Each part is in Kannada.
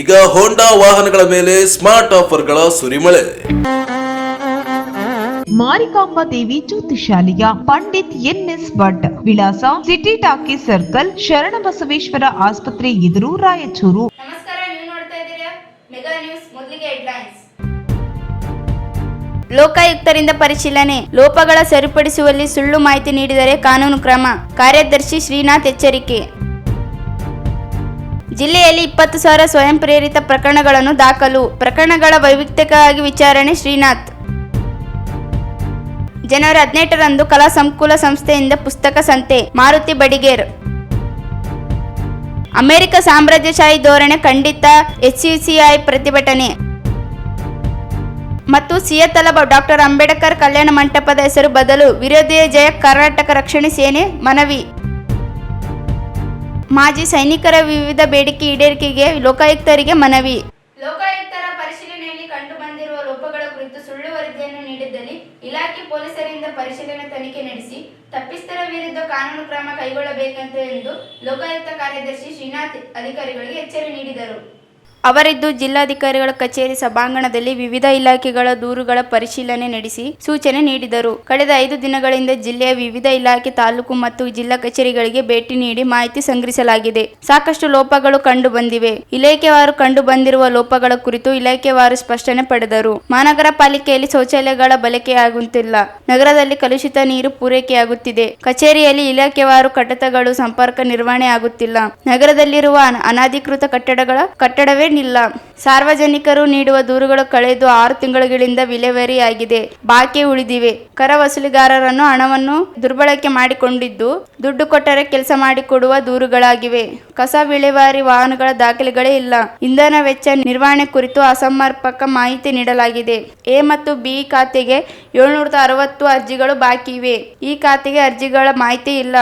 ಈಗ ಹೋಂಡಾ ವಾಹನಗಳ ಮೇಲೆ ಸ್ಮಾರ್ಟ್ ಆಫರ್ಗಳ ಸುರಿಮಳೆ. ಮಾರಿಕಾಂಬಾ ದೇವಿ ಜ್ಯೋತಿಷಾಲಯ, ಪಂಡಿತ್ NS ಭಟ್, ವಿಳಾಸ ಸಿಟಿ ಟಾಕೀಸ್ ಸರ್ಕಲ್, ಶರಣಬಸವೇಶ್ವರ ಆಸ್ಪತ್ರೆ ಎದುರು, ರಾಯಚೂರು. ನಮಸ್ಕಾರ, ನೀವು ನೋಡ್ತಾ ಇದ್ದೀರಾ ಮೆಗಾ ನ್ಯೂಸ್. ಮೊದಲಿಗೆ ಹೆಡ್ಲೈನ್ಸ್. ಲೋಕಾಯುಕ್ತರಿಂದ ಪರಿಶೀಲನೆ, ಲೋಪಗಳ ಸರಿಪಡಿಸುವಲ್ಲಿ ಸುಳ್ಳು ಮಾಹಿತಿ ನೀಡಿದರೆ ಕಾನೂನು ಕ್ರಮ, ಕಾರ್ಯದರ್ಶಿ ಶ್ರೀನಾಥ್ ಎಚ್ಚರಿಕೆ. ಜಿಲ್ಲೆಯಲ್ಲಿ 20,000 ಸ್ವಯಂ ಪ್ರೇರಿತ ಪ್ರಕರಣಗಳನ್ನು ದಾಖಲು, ಪ್ರಕರಣಗಳ ವೈಯಕ್ತಿಕವಾಗಿ ವಿಚಾರಣೆ. ಶ್ರೀನಾಥ್. ಜನವರಿ 18ರಂದು ಕಲಾ ಸಂಕುಲ ಸಂಸ್ಥೆಯಿಂದ ಪುಸ್ತಕ ಸಂತೆ. ಮಾರುತಿ ಬಡಿಗೇರ್. ಅಮೆರಿಕ ಸಾಮ್ರಾಜ್ಯಶಾಹಿ ಧೋರಣೆ ಖಂಡಿತ, HCCI ಪ್ರತಿಭಟನೆ. ಮತ್ತು ಸಿಯತಲ ಡಾಕ್ಟರ್ ಅಂಬೇಡ್ಕರ್ ಕಲ್ಯಾಣ ಮಂಟಪದ ಹೆಸರು ಬದಲು, ವಿರೋಧಿಯ ಜಯ, ಕರ್ನಾಟಕ ರಕ್ಷಣೆ ಸೇನೆ ಮನವಿ. ಮಾಜಿ ಸೈನಿಕರ ವಿವಿಧ ಬೇಡಿಕೆ ಈಡೇರಿಕೆಗೆ ಲೋಕಾಯುಕ್ತರಿಗೆ ಮನವಿ. ಲೋಕಾಯುಕ್ತರ ಪರಿಶೀಲನೆಯಲ್ಲಿ ಕಂಡು ಬಂದಿರುವ ಲೋಪಗಳ ಕುರಿತು ಸುಳ್ಳು ವರದಿಯನ್ನು ನೀಡಿದ್ದಲ್ಲಿ ಇಲಾಖೆ ಪೊಲೀಸರಿಂದ ಪರಿಶೀಲನೆ ತನಿಖೆ ನಡೆಸಿ ತಪ್ಪಿಸ್ಥರ ವಿರುದ್ಧ ಕಾನೂನು ಕ್ರಮ ಕೈಗೊಳ್ಳಬೇಕೆಂದು ಲೋಕಾಯುಕ್ತ ಕಾರ್ಯದರ್ಶಿ ಶ್ರೀನಾಥ್ ಅಧಿಕಾರಿಗಳಿಗೆ ಎಚ್ಚರಿಕೆ ನೀಡಿದರು. ಅವರಿದ್ದು ಜಿಲ್ಲಾಧಿಕಾರಿಗಳ ಕಚೇರಿ ಸಭಾಂಗಣದಲ್ಲಿ ವಿವಿಧ ಇಲಾಖೆಗಳ ದೂರುಗಳ ಪರಿಶೀಲನೆ ನಡೆಸಿ ಸೂಚನೆ ನೀಡಿದರು. ಕಳೆದ 5 ದಿನಗಳಿಂದ ಜಿಲ್ಲೆಯ ವಿವಿಧ ಇಲಾಖೆ, ತಾಲೂಕು ಮತ್ತು ಜಿಲ್ಲಾ ಕಚೇರಿಗಳಿಗೆ ಭೇಟಿ ನೀಡಿ ಮಾಹಿತಿ ಸಂಗ್ರಹಿಸಲಾಗಿದೆ. ಸಾಕಷ್ಟು ಲೋಪಗಳು ಕಂಡು ಬಂದಿವೆ. ಇಲಾಖೆವಾರು ಕಂಡು ಬಂದಿರುವ ಲೋಪಗಳ ಕುರಿತು ಇಲಾಖೆವಾರು ಸ್ಪಷ್ಟನೆ ಪಡೆದರು. ಮಹಾನಗರ ಪಾಲಿಕೆಯಲ್ಲಿ ಶೌಚಾಲಯಗಳ ಬಳಕೆಯಾಗುತ್ತಿಲ್ಲ, ನಗರದಲ್ಲಿ ಕಲುಷಿತ ನೀರು ಪೂರೈಕೆಯಾಗುತ್ತಿದೆ, ಕಚೇರಿಯಲ್ಲಿ ಇಲಾಖೆವಾರು ಕಟ್ಟಡಗಳು ಸಂಪರ್ಕ ನಿರ್ವಹಣೆ ಆಗುತ್ತಿಲ್ಲ, ನಗರದಲ್ಲಿರುವ ಅನಧಿಕೃತ ಕಟ್ಟಡವೇ ಇಲ್ಲ. ಸಾರ್ವಜನಿಕರು ನೀಡುವ ದೂರುಗಳು ಕಳೆದು 6 ತಿಂಗಳುಗಳಿಂದ ವಿಲೇವಾರಿಯಾಗಿದೆ, ಬಾಕಿ ಉಳಿದಿವೆ. ಕರ ವಸೂಲಿಗಾರರನ್ನು ಹಣವನ್ನು ದುರ್ಬಳಕೆ ಮಾಡಿಕೊಂಡಿದ್ದು, ದುಡ್ಡು ಕೊಟ್ಟರೆ ಕೆಲಸ ಮಾಡಿಕೊಡುವ ದೂರುಗಳಾಗಿವೆ. ಕಸ ವಿಲೇವಾರಿ ವಾಹನಗಳ ದಾಖಲೆಗಳೇ ಇಲ್ಲ. ಇಂಧನ ವೆಚ್ಚ ನಿರ್ವಹಣೆ ಕುರಿತು ಅಸಮರ್ಪಕ ಮಾಹಿತಿ ನೀಡಲಾಗಿದೆ. ಎ ಮತ್ತು ಬಿ ಖಾತೆಗೆ 760 ಅರ್ಜಿಗಳು ಬಾಕಿ ಇವೆ. ಈ ಖಾತೆಗೆ ಅರ್ಜಿಗಳ ಮಾಹಿತಿ ಇಲ್ಲ.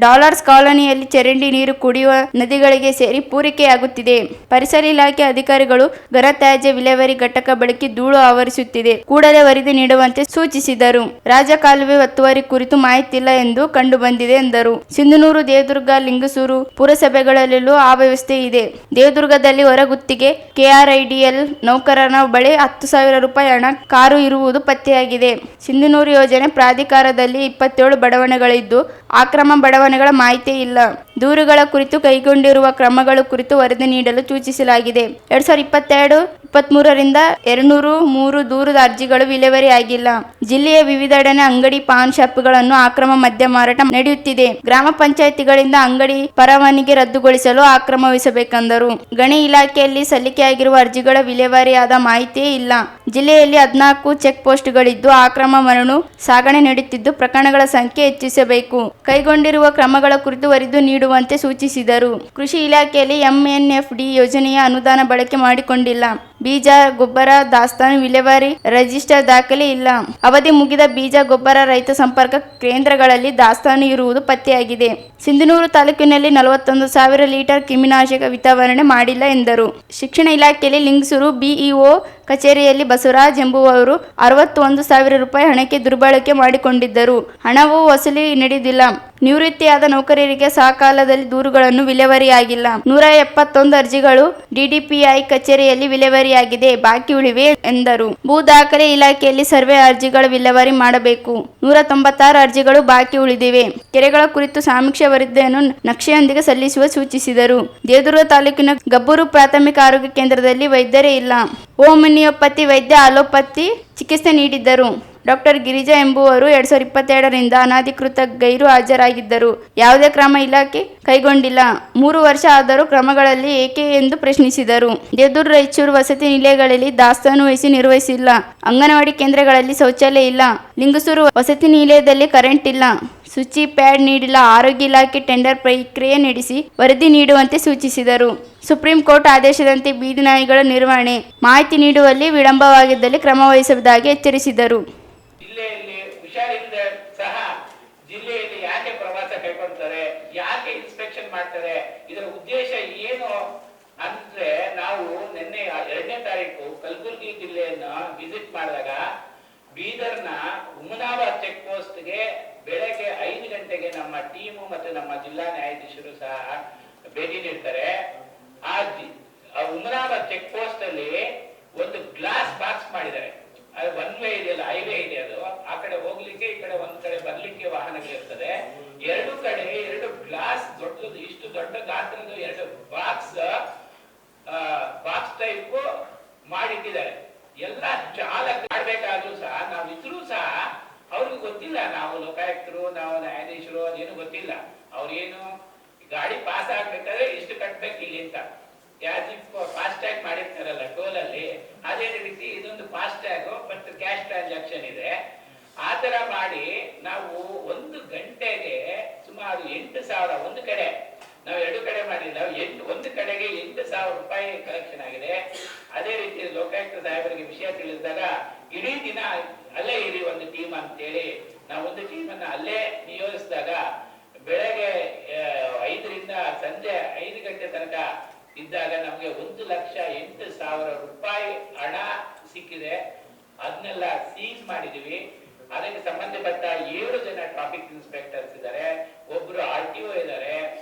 ಡಾಲರ್ಸ್ ಕಾಲೋನಿಯಲ್ಲಿ ಚರಂಡಿ ನೀರು ಕುಡಿಯುವ ನದಿಗಳಿಗೆ ಸೇರಿ ಪೂರೈಕೆಯಾಗುತ್ತಿದೆ. ಪರಿಸರ ಇಲಾಖೆ ಅಧಿಕಾರಿಗಳು ಘನತ್ಯಾಜ್ಯ ವಿಲೇವಾರಿ ಘಟಕ ಬಳಕೆ ಧೂಳು ಆವರಿಸುತ್ತಿದೆ, ಕೂಡಲೇ ವರದಿ ನೀಡುವಂತೆ ಸೂಚಿಸಿದರು. ರಾಜಕಾಲುವೆ ಒತ್ತುವರಿ ಕುರಿತು ಮಾಹಿತಿ ಇಲ್ಲ ಎಂದು ಕಂಡು ಬಂದಿದೆ ಎಂದರು. ಸಿಂಧನೂರು, ದೇವದುರ್ಗ, ಲಿಂಗಸೂರು ಪುರಸಭೆಗಳಲ್ಲೂ ಆ ವ್ಯವಸ್ಥೆ ಇದೆ. ದೇವದುರ್ಗದಲ್ಲಿ ಹೊರಗುತ್ತಿಗೆ KRIDL ನೌಕರನ ಬಳಿ 10,000 ರೂಪಾಯಿ ಹಣ, ಕಾರು ಇರುವುದು ಪತ್ತೆಯಾಗಿದೆ. ಸಿಂಧನೂರು ಯೋಜನೆ ಪ್ರಾಧಿಕಾರದಲ್ಲಿ 27 ಬಡಾವಣೆಗಳಿದ್ದು, ಅಕ್ರಮ ಬಡಾವಣೆಗಳ ಮಾಹಿತಿ ಇಲ್ಲ. ದೂರುಗಳ ಕುರಿತು ಕೈಗೊಂಡಿರುವ ಕ್ರಮಗಳ ಕುರಿತು ವರದಿ ನೀಡಲು ಸೂಚಿಸಲಾಗಿದೆ. 2022-23ರಿಂದ 203 ದೂರದ ಅರ್ಜಿಗಳು ವಿಲೇವಾರಿ ಆಗಿಲ್ಲ. ಜಿಲ್ಲೆಯ ವಿವಿಧೆಡೆ ಅಂಗಡಿ, ಪಾನ್ ಶಾಪ್ಗಳನ್ನು ಅಕ್ರಮ ಮದ್ಯ ಮಾರಾಟ ನಡೆಯುತ್ತಿದೆ. ಗ್ರಾಮ ಪಂಚಾಯಿತಿಗಳಿಂದ ಅಂಗಡಿ ಪರವಾನಗಿ ರದ್ದುಗೊಳಿಸಲು ಅಕ್ರಮ ವಹಿಸಬೇಕೆಂದರು. ಗಣಿ ಇಲಾಖೆಯಲ್ಲಿ ಸಲ್ಲಿಕೆಯಾಗಿರುವ ಅರ್ಜಿಗಳ ವಿಲೇವಾರಿಯಾದ ಮಾಹಿತಿಯೇ ಇಲ್ಲ. ಜಿಲ್ಲೆಯಲ್ಲಿ 14 ಚೆಕ್ ಪೋಸ್ಟ್ಗಳಿದ್ದು, ಅಕ್ರಮ ಮರಳು ಸಾಗಣೆ ನಡೆಯುತ್ತಿದ್ದು, ಪ್ರಕರಣಗಳ ಸಂಖ್ಯೆ ಹೆಚ್ಚಿಸಬೇಕು. ಕೈಗೊಂಡಿರುವ ಕ್ರಮಗಳ ಕುರಿತು ವರದಿ ನೀಡುವಂತೆ ಸೂಚಿಸಿದರು. ಕೃಷಿ ಇಲಾಖೆಯಲ್ಲಿ MNFD ಯೋಜನೆಯ ಅನುದಾನ ಬಳಕೆ ಮಾಡಿಕೊಂಡಿಲ್ಲ. ಬೀಜ, ಗೊಬ್ಬರ ದಾಸ್ತಾನು ವಿಲೇವಾರಿ ರಿಜಿಸ್ಟರ್ ದಾಖಲೆ ಇಲ್ಲ. ಅವಧಿ ಮುಗಿದ ಬೀಜ, ಗೊಬ್ಬರ ರೈತ ಸಂಪರ್ಕ ಕೇಂದ್ರಗಳಲ್ಲಿ ದಾಸ್ತಾನು ಇರುವುದು ಪತ್ತೆಯಾಗಿದೆ. ಸಿಂಧನೂರು ತಾಲೂಕಿನಲ್ಲಿ 41,000 ಲೀಟರ್ ಕ್ರಿಮಿನಾಶಕ ವಿತರಣೆ ಮಾಡಿಲ್ಲ ಎಂದರು. ಶಿಕ್ಷಣ ಇಲಾಖೆಯಲ್ಲಿ ಲಿಂಗಸೂರು BEO ಕಚೇರಿಯಲ್ಲಿ ಬಸವರಾಜ್ ಎಂಬುವವರು 61,000 ರೂಪಾಯಿ ಹಣಕ್ಕೆ ದುರ್ಬಳಕೆ ಮಾಡಿಕೊಂಡಿದ್ದರು. ಹಣವು ವಸೂಲಿ ನಡೆದಿಲ್ಲ. ನಿವೃತ್ತಿಯಾದ ನೌಕರರಿಗೆ ಸಕಾಲದಲ್ಲಿ ದೂರುಗಳನ್ನು ವಿಲೇವಾರಿಯಾಗಿಲ್ಲ. 171 ಅರ್ಜಿಗಳು DDPI ಕಚೇರಿಯಲ್ಲಿ ವಿಲೇವಾರಿಯಾಗಿದೆ, ಬಾಕಿ ಉಳಿವೆ ಎಂದರು. ಭೂ ದಾಖಲೆ ಇಲಾಖೆಯಲ್ಲಿ ಸರ್ವೆ ಅರ್ಜಿಗಳ ವಿಲೇವಾರಿ ಮಾಡಬೇಕು. 196 ಅರ್ಜಿಗಳು ಬಾಕಿ ಉಳಿದಿವೆ. ಕೆರೆಗಳ ಕುರಿತು ಸಮೀಕ್ಷೆ ವರದಿಯನ್ನು ನಕ್ಷೆಯೊಂದಿಗೆ ಸಲ್ಲಿಸುವ ಸೂಚಿಸಿದರು. ದೇವದುರ್ಗ ತಾಲೂಕಿನ ಗಬ್ಬೂರು ಪ್ರಾಥಮಿಕ ಆರೋಗ್ಯ ಕೇಂದ್ರದಲ್ಲಿ ವೈದ್ಯರೇ ಇಲ್ಲ. ಹೋಮಿಯೋಪತಿ ವೈದ್ಯ ಅಲೋಪತಿ ಚಿಕಿತ್ಸೆ ನೀಡಿದ್ದರು. ಡಾಕ್ಟರ್ ಗಿರಿಜಾ ಎಂಬುವರು 2022ರಿಂದ ಅನಧಿಕೃತ ಗೈರು ಹಾಜರಾಗಿದ್ದರು. ಯಾವುದೇ ಕ್ರಮ ಇಲಾಖೆ ಕೈಗೊಂಡಿಲ್ಲ. 3 ವರ್ಷ ಆದರೂ ಕ್ರಮಗಳಲ್ಲಿ ಏಕೆ ಎಂದು ಪ್ರಶ್ನಿಸಿದರು. ದೇವದುರ್ಗ, ರಾಯಚೂರು ವಸತಿ ನಿಲಯಗಳಲ್ಲಿ ದಾಸ್ತಾನು ವಹಿಸಿ ನಿರ್ವಹಿಸಿಲ್ಲ. ಅಂಗನವಾಡಿ ಕೇಂದ್ರಗಳಲ್ಲಿ ಶೌಚಾಲಯ ಇಲ್ಲ. ಲಿಂಗಸೂರು ವಸತಿ ನಿಲಯದಲ್ಲಿ ಕರೆಂಟ್ ಇಲ್ಲ. ಸ್ವಿಚ್ ಪ್ಯಾಡ್ ನೀಡಿಲ್ಲ. ಆರೋಗ್ಯ ಇಲಾಖೆ ಟೆಂಡರ್ ಪ್ರಕ್ರಿಯೆ ನಡೆಸಿ ವರದಿ ನೀಡುವಂತೆ ಸೂಚಿಸಿದರು. ಸುಪ್ರೀಂ ಕೋರ್ಟ್ ಆದೇಶದಂತೆ ಬೀದಿ ನಾಯಿಗಳ ನಿರ್ವಹಣೆ ಮಾಹಿತಿ ನೀಡುವಲ್ಲಿ ವಿಳಂಬವಾಗಿದ್ದಲ್ಲಿ ಕ್ರಮ ವಹಿಸುವುದಾಗಿ ಎಚ್ಚರಿಸಿದರು. ಜಿಲ್ಲೆಯಲ್ಲಿ ಹುಷಾರಿಲ್ಲದೆ ಸಹ ಜಿಲ್ಲೆಯಲ್ಲಿ ಯಾಕೆ ಪ್ರವಾಸ ಕೈಗೊಳ್ತಾರೆ, ಯಾಕೆ ಇನ್ಸ್ಪೆಕ್ಷನ್ ಮಾಡ್ತಾರೆ, ಇದರ ಉದ್ದೇಶ ಏನು ಅಂದ್ರೆ, ನಾವು ನಿನ್ನೆ 2ನೇ ತಾರೀಕು ಕಲಬುರಗಿ ಜಿಲ್ಲೆಯನ್ನ ವಿಸಿಟ್ ಮಾಡಿದಾಗ ಬೀದರ್ನ ಹುಮನಾಬಾದ್ ಚೆಕ್ ಪೋಸ್ಟ್ಗೆ ಬೆಳಗ್ಗೆ 5 ಗಂಟೆಗೆ ನಮ್ಮ ಟೀಮು ಮತ್ತು ನಮ್ಮ ಜಿಲ್ಲಾ ನ್ಯಾಯಾಧೀಶರು ಸಹ ಭೇಟಿ ನೀಡ್ತಾರೆ. ಉಮನಾಬ ಚೆಕ್ ಪೋಸ್ಟ್ ಅಲ್ಲಿ ಒಂದು ಗ್ಲಾಸ್ ಬಾಕ್ಸ್ ಮಾಡಿದ್ದಾರೆ. ಅದು ಒನ್ ವೇ ಇದೆಯಲ್ಲ, ಹೈವೇ ಇದೆ, ಅದು ಆ ಕಡೆ ಹೋಗ್ಲಿಕ್ಕೆ ಈ ಕಡೆ ಒಂದ್ ಕಡೆ ಬರ್ಲಿಕ್ಕೆ ವಾಹನಗಳಿರ್ತದೆ. ಎರಡು ಕಡೆ ಎರಡು ಗ್ಲಾಸ್ ದೊಡ್ಡದು, ಇಷ್ಟು ದೊಡ್ಡ ಗಾತ್ರದ ಎರಡು ಬಾಕ್ಸ್ ಟೈಪ್ ಮಾಡಿಟ್ಟಿದ್ದಾರೆ. ಎಲ್ಲ ಚಾಲಕ ಮಾಡ್ಬೇಕಾದ್ರೂ ಸಹ ನಾವಿದ್ರೂ ಸಹ ಅವ್ರಿಗೆ ಗೊತ್ತಿಲ್ಲ, ನಾವು ಲೋಕಾಯುಕ್ತರು, ನಾವು ನ್ಯಾಯಾಧೀಶರು, ಅದೇನು ಗೊತ್ತಿಲ್ಲ. ಅವ್ರೇನು ಗಾಡಿ ಪಾಸ್ ಆಗ್ಬೇಕಾದ್ರೆ ಇಷ್ಟು ಕಟ್ಬೇಕು ಇಲ್ಲಿ ಅಂತ, ಫಾಸ್ಟ್ ಟ್ಯಾಗ್ ಮಾಡಿರ್ತಾರಲ್ಲ ಟೋಲ್ ಅಲ್ಲಿ, ಅದೇ ರೀತಿ ಇದೊಂದು ಫಾಸ್ಟ್ ಟ್ಯಾಗ್ ಮತ್ತು ಕ್ಯಾಶ್ ಟ್ರಾನ್ಸಾಕ್ಷನ್ ಇದೆ. ಆ ತರ ಮಾಡಿ ನಾವು ಒಂದು ಗಂಟೆಗೆ ಸುಮಾರು 8,000, ಒಂದು ಕಡೆ ನಾವು 2 ಕಡೆ ಮಾಡಿಲ್ಲ, ಒಂದು ಕಡೆಗೆ 8,000 ರೂಪಾಯಿ ಕಲೆಕ್ಷನ್ ಆಗಿದೆ. ಅದೇ ರೀತಿ ಲೋಕಾಯುಕ್ತ ಸಾಹೇಬರಿಗೆ ವಿಷಯ ತಿಳಿಸಿದಾಗ ಇಡೀ ದಿನ ಅಲ್ಲೇ ಇರಿ ಒಂದು ಟೀಮ್ ಅಂತೇಳಿ ನಾವು ಒಂದು ಟೀಮ್ ಅನ್ನ ಅಲ್ಲೇ ನಿಯೋಜಿಸಿದಾಗ ಬೆಳಗ್ಗೆ 5ರಿಂದ ಸಂಜೆ 5 ಗಂಟೆ ತನಕ ಇದ್ದಾಗ ನಮ್ಗೆ 1,08,000 ರೂಪಾಯಿ ಹಣ ಸಿಕ್ಕಿದೆ. ಅದನ್ನೆಲ್ಲ ಸೀಸ್ ಮಾಡಿದೀವಿ. ಅದಕ್ಕೆ ಸಂಬಂಧಪಟ್ಟ 7 ಜನ ಟ್ರಾಫಿಕ್ ಇನ್ಸ್ಪೆಕ್ಟರ್ಸ್ ಇದ್ದಾರೆ, ಒಬ್ರು RTO ಇದ್ದಾರೆ.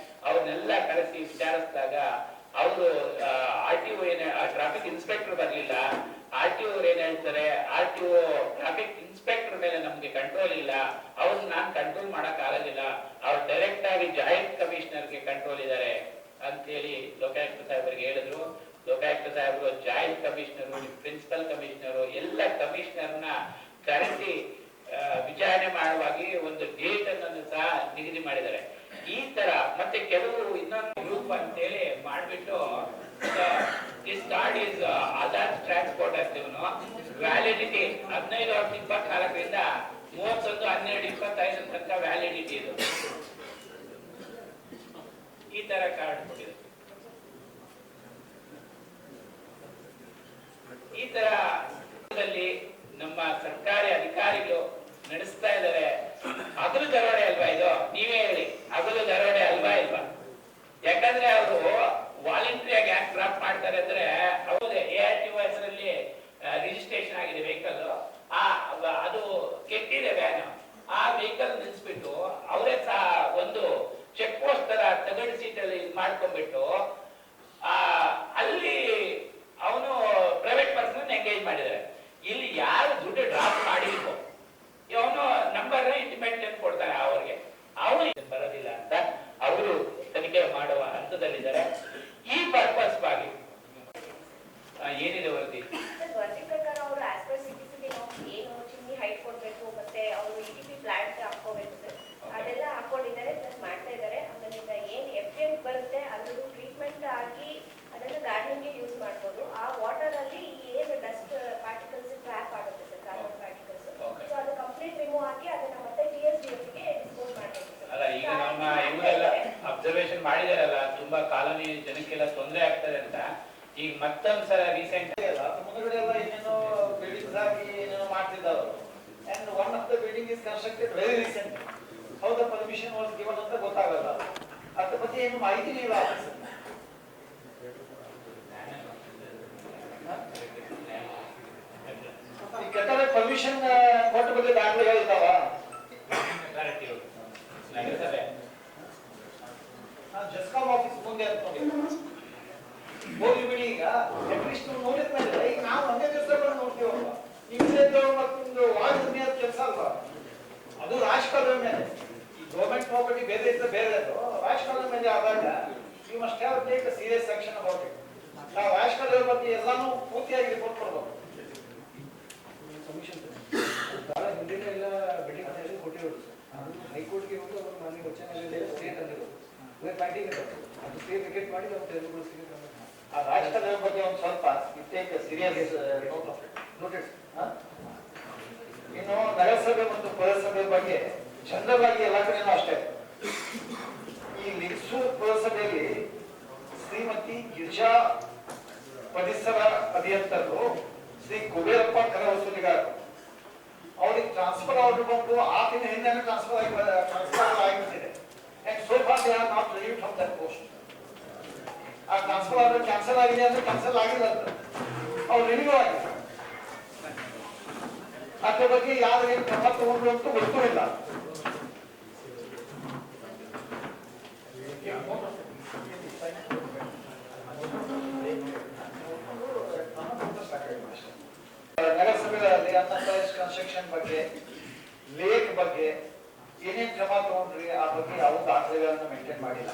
ಅವ್ರನ್ನೆಲ್ಲ ಕರೆಸಿ ವಿಚಾರಿಸಿದಾಗ ಅವರು RTO ಟ್ರಾಫಿಕ್ ಇನ್ಸ್ಪೆಕ್ಟರ್ ಬರ್ಲಿಲ್ಲ. RTO ಅವ್ರು ಏನ್ ಹೇಳ್ತಾರೆ, RTO ಟ್ರಾಫಿಕ್ ಇನ್ಸ್ಪೆಕ್ಟರ್ ಮೇಲೆ ನಮ್ಗೆ ಕಂಟ್ರೋಲ್ ಇಲ್ಲ, ಅವ್ರನ್ನ ನಾನ್ ಕಂಟ್ರೋಲ್ ಮಾಡಕ್ ಆಗೋದಿಲ್ಲ, ಅವ್ರು ಡೈರೆಕ್ಟ್ ಆಗಿ ಜಾಯಿಂಟ್ ಕಮಿಷನರ್ಗೆ ಕಂಟ್ರೋಲ್ ಇದ್ದಾರೆ ಅಂತೇಳಿ ಲೋಕಾಯುಕ್ತ ಸಾಹೇಬರಿಗೆ ಹೇಳಿದ್ರು. ಲೋಕಾಯುಕ್ತ ಸಾಹೇಬರು ಜಾಯಿಂಟ್ ಕಮಿಷನರು, ಪ್ರಿನ್ಸಿಪಲ್ ಕಮಿಷನರು ಎಲ್ಲ ಕಮಿಷನರ್ನ ಕರೆಸಿ ವಿಚಾರಣೆ ಮಾಡುವಾಗಿ ಒಂದು ಡೇಟ್ ಅನ್ನು ಸಹ ನಿಗದಿ ಮಾಡಿದ್ದಾರೆ. ಈ ತರ ಮತ್ತೆ ಕೆಲವು ಇನ್ನೊಂದು ಗ್ರೂಪ್ ಅಂತೇಳಿ ಮಾಡ್ಬಿಟ್ಟು this card is Aadhaar transport ಅಂತೀವನು, ವ್ಯಾಲಿಡಿಟಿ 15/24ರಿಂದ 31/12/25 ತನಕ ವ್ಯಾಲಿಡಿಟಿ ಇದು. ಈ ತರ ಕಾರ್ಡ್ ಕೊಟ್ಟಿದೆ. ಈ ತರ ನಮ್ಮ ಸರ್ಕಾರಿ ಅಧಿಕಾರಿಗಳು ನಡೆಸ್ತಾ ಇದ್ದಾರೆ. ಹಗಲು ದರೋಡೆ ಅಲ್ವಾ ಇದು? ನೀವೇ ಹೇಳಿ, ಹಗಲು ದರೋಡೆ ಅಲ್ವಾ ಇಲ್ವಾ? ಯಾಕಂದ್ರೆ ಅವರು ವಾಲಂಟ್ರಿಯಾಗಿ ಯಾಕೆ ಡ್ರಾಪ್ ಮಾಡ್ತಾರೆ ಅಂದ್ರೆ, ಹೌದೇ ARTO ಹೆಸರಲ್ಲಿ ರಿಜಿಸ್ಟ್ರೇಷನ್ ಆಗಿದೆ ವೆಹಿಕಲ್, ಅದು ಕೆಟ್ಟಿದೆ ವ್ಯಾನ್, ಆ ವೆಹಿಕಲ್ ನಿಲ್ಸ್ಬಿಟ್ಟು ಅವರೇ ಸಹ ಒಂದು ಚೆಕ್ ಪೋಸ್ಟ್ ತರ ತಗಡು ಸೀಟಲ್ಲಿ ಮಾಡ್ಕೊಂಡ್ಬಿಟ್ಟು ಅಲ್ಲಿ ಅವನು ಪ್ರೈವೇಟ್ ಪರ್ಸನ್ ಎಂಗೇಜ್ ಮಾಡಿದ್ದಾರೆ. ಇಲ್ಲಿ ಯಾರು ದುಡ್ಡು ಡ್ರಾಪ್ ಮಾಡಿಲ್ವೋ ಅವನು ನಂಬರ್ ಇಂಟಿಮೇಟ್ ಕೊಡ್ತಾರೆ ಅವ್ರಿಗೆ, ಅವನು ಬರೋದಿಲ್ಲ ಅಂತ ಅವರು ತನಿಖೆ ಮಾಡುವ ಹಂತದಲ್ಲಿದ್ದಾರೆ. ಈ ಪರ್ಪಸ್ ಆಗಿ ಏನಿದೆ ವರದಿ ಪ್ರಕಾರ ಅವರು ಆಸ್ಪರ್ ಸಿಟಿಸಿಟಿ ಏನು ಚಿಮ್ನಿ ಹೈಟ್ ಕೊಡ್ಬೇಕು, ಮತ್ತೆ ಅವರು ETP ಪ್ಲಾಂಟ್ ಹಾಕೋಬೇಕು ಸರ್, ಅದೆಲ್ಲ ಹಾಕೊಂಡಿದ್ದಾರೆ, ಪ್ಲಸ್ ಮಾಡ್ತಾ ಇದ್ದಾರೆ. ಅದರಿಂದ ಏನ್ ಎಫಿಷಿಯಂಟ್ ಬರುತ್ತೆ ಅದ್ರದ್ದು ಟ್ರೀಟ್ಮೆಂಟ್ ಆಗಿ ಅದನ್ನ ಗಾರ್ಡನಿಂಗ್ಗೆ ಯೂಸ್ ಮಾಡ್ಬೋದು. ಆ ವಾಟರ್ ಅಲ್ಲಿ ಏನು ಡಸ್ಟ್ ಪಾರ್ಟಿಕಲ್ಸ್ ಟ್ರ್ಯಾಪ್ ಆಗುತ್ತೆ ಸರ್, ಕಾರ್ಬನ್ ಪಾರ್ಟಿಕಲ್ಸ್, ಸೊ ಅದು ಕಂಪ್ಲೀಟ್ ರಿಮೂವ್ ಆಗಿ ಅದನ್ನ ಮತ್ತೆ TSDFಗೆ ಡಿಸ್ಪೋಸ್ ಮಾಡಬೇಕು ಸರ್. ಅಲ್ಲ, ಈಗ ನಮ್ಮ ಇವರೆಲ್ಲ ಅಬ್ಸರ್ವೇಷನ್ ಮಾಡಿದಾರಲ್ಲ, ತುಂಬಾ ಕಾಲೋನಿ ಜನಕ್ಕೆಲ್ಲ ತೊಂದರೆ ಆಗ್ತದೆ ಅಂತ. ಈಗ ಮತ್ತೊಂದ್ಸಲ ರೀಸೆಂಟ್ ಮುಂದುಗಡೆ ಎಲ್ಲ ಏನೇನೋ ಬಿಲ್ಡಿಂಗ್ಸ್ ಆಗಿ ಏನೇನೋ ಮಾಡ್ತಿದ್ದಾರೆ. And one of the building is constructed very recent. How the permission was given ಅಂತ ಗೊತ್ತಾಗಲ್ಲ, ಅದ್ರ ಬಗ್ಗೆ ಏನು ಮಾಹಿತಿ ಇಲ್ಲ. ಈ ಕಟ್ಟಡ ಪರ್ಮಿಷನ್ ಕೊಟ್ಟ ಬಗ್ಗೆ ದಾಖಲೆಗಳಿದ್ದಾವ? ನಾನು ಜಸ್ಕಾಂ ಆಫೀಸ್ ಮುಂದೆ ಅಂದ್ಕೊಂಡಿದ್ದೆ. ಹೋಗಿ ಬಿಡಿ, ಈಗ ಅಟ್ಲೀಸ್ಟ್ ನೋಡಿದ್ಮೇಲೆ ಈಗ ನಾವು ಒಂದೇ ದಿವಸಗಳು ನೋಡ್ತೀವಲ್ವ, ನಿಮ್ದು ಮತ್ತೊಂದು ವಾರ್ಡ್ ಕೆಲಸ ಅಲ್ವಾ, ಅದು ರಾಜಕಾಲದ ಮೇಲೆ. ಈ ಗೌರ್ಮೆಂಟ್ ಪ್ರಾಪರ್ಟಿ ಬೇರೆ ಇದ್ರೆ ಬೇರೆ, ಅದು ರಾಜಕಾಲದ ಮೇಲೆ ಆದಾಗ you must have take a serious action about it. ನಾವು ರಾಜಕಾಲದ ಬಗ್ಗೆ ಎಲ್ಲಾನು ಪೂರ್ತಿಯಾಗಿ ರಿಪೋರ್ಟ್ ಕೊಡ್ಬೇಕು. ಹಿಂದಿನ ಎಲ್ಲ ಬಿಲ್ಡಿಂಗ್ ಕೊಟ್ಟಿರೋದು ಹೈಕೋರ್ಟ್ಗೆ ಹೋಗಿ ಅವರು ಮನೆ ವಚನ ಸ್ಟೇಟ್ ಅಂದಿರೋದು ಫೈಟಿಂಗ್ ಅದು ಸ್ಟೇ ವಿಕೆಟ್ ಮಾಡಿ ನಾವು ತೆರವುಗೊಳಿಸಿ ಆ ರಾಜಕಾಲದ ಬಗ್ಗೆ ಒಂದು ಸ್ವಲ್ಪ ಟೇಕ್ ಸೀರಿಯಸ್ ನೋಟಿಸ್. ಇನ್ನು ನಗರಸಭೆ ಮತ್ತು ಪುರಸಭೆ ಬಗ್ಗೆ ಜನರಲ್ ಆಗಿ ಎಲ್ಲ ಕಡೆನೂ ಅಷ್ಟೇ. ಈ ಲಿಂಗಸೂರು ಪುರಸಭೆಯಲ್ಲಿ ಶ್ರೀಮತಿ ಗಿರಿಜಾ ಪರಿಸರ ಅಭಿಯಂತರರು ಶ್ರೀ ಕುಬೇರಪ್ಪ ಕರ ವಸೂಲಿಗಾರರು, ಅವ್ರಿಗೆ ಟ್ರಾನ್ಸ್ಫರ್ ಆರ್ಡರ್ ಬಂದು ಆ ದಿನ ಹಿಂದೆ ಟ್ರಾನ್ಸ್ಫರ್ ಆಗಿಬಿಟ್ಟಿದೆ. And so for they are not relieved from that post. ಆ ಟ್ರಾನ್ಸ್ಫರ್ ಆರ್ಡರ್ ಕ್ಯಾನ್ಸಲ್ ಆಗಿದೆ ಅಂದ್ರೆ ಕ್ಯಾನ್ಸಲ್ ಆಗಿಲ್ಲ ಅಂತ ಅವ್ರು ರಿಲೀವ್ ಆಗಿದೆ. ಅದ್ರ ಬಗ್ಗೆ ಯಾರು ಏನು ಕ್ರಮ ತಗೊಂಡ್ರು ಅಂತ ಗೊತ್ತೂ ಇಲ್ಲ. ಅನ್ಅಥರೈಸ್ಡ್ ಕನ್ಸ್ಟ್ರಕ್ಷನ್ ಬಗ್ಗೆ, ಲೇಕ್ ಬಗ್ಗೆ ಏನೇನ್ ಕ್ರಮ ತಗೊಂಡ್ರಿ ಆ ಬಗ್ಗೆ ಯಾವ ದಾಖಲೆಗಳನ್ನ ಮೇಂಟೈನ್ ಮಾಡಿಲ್ಲ.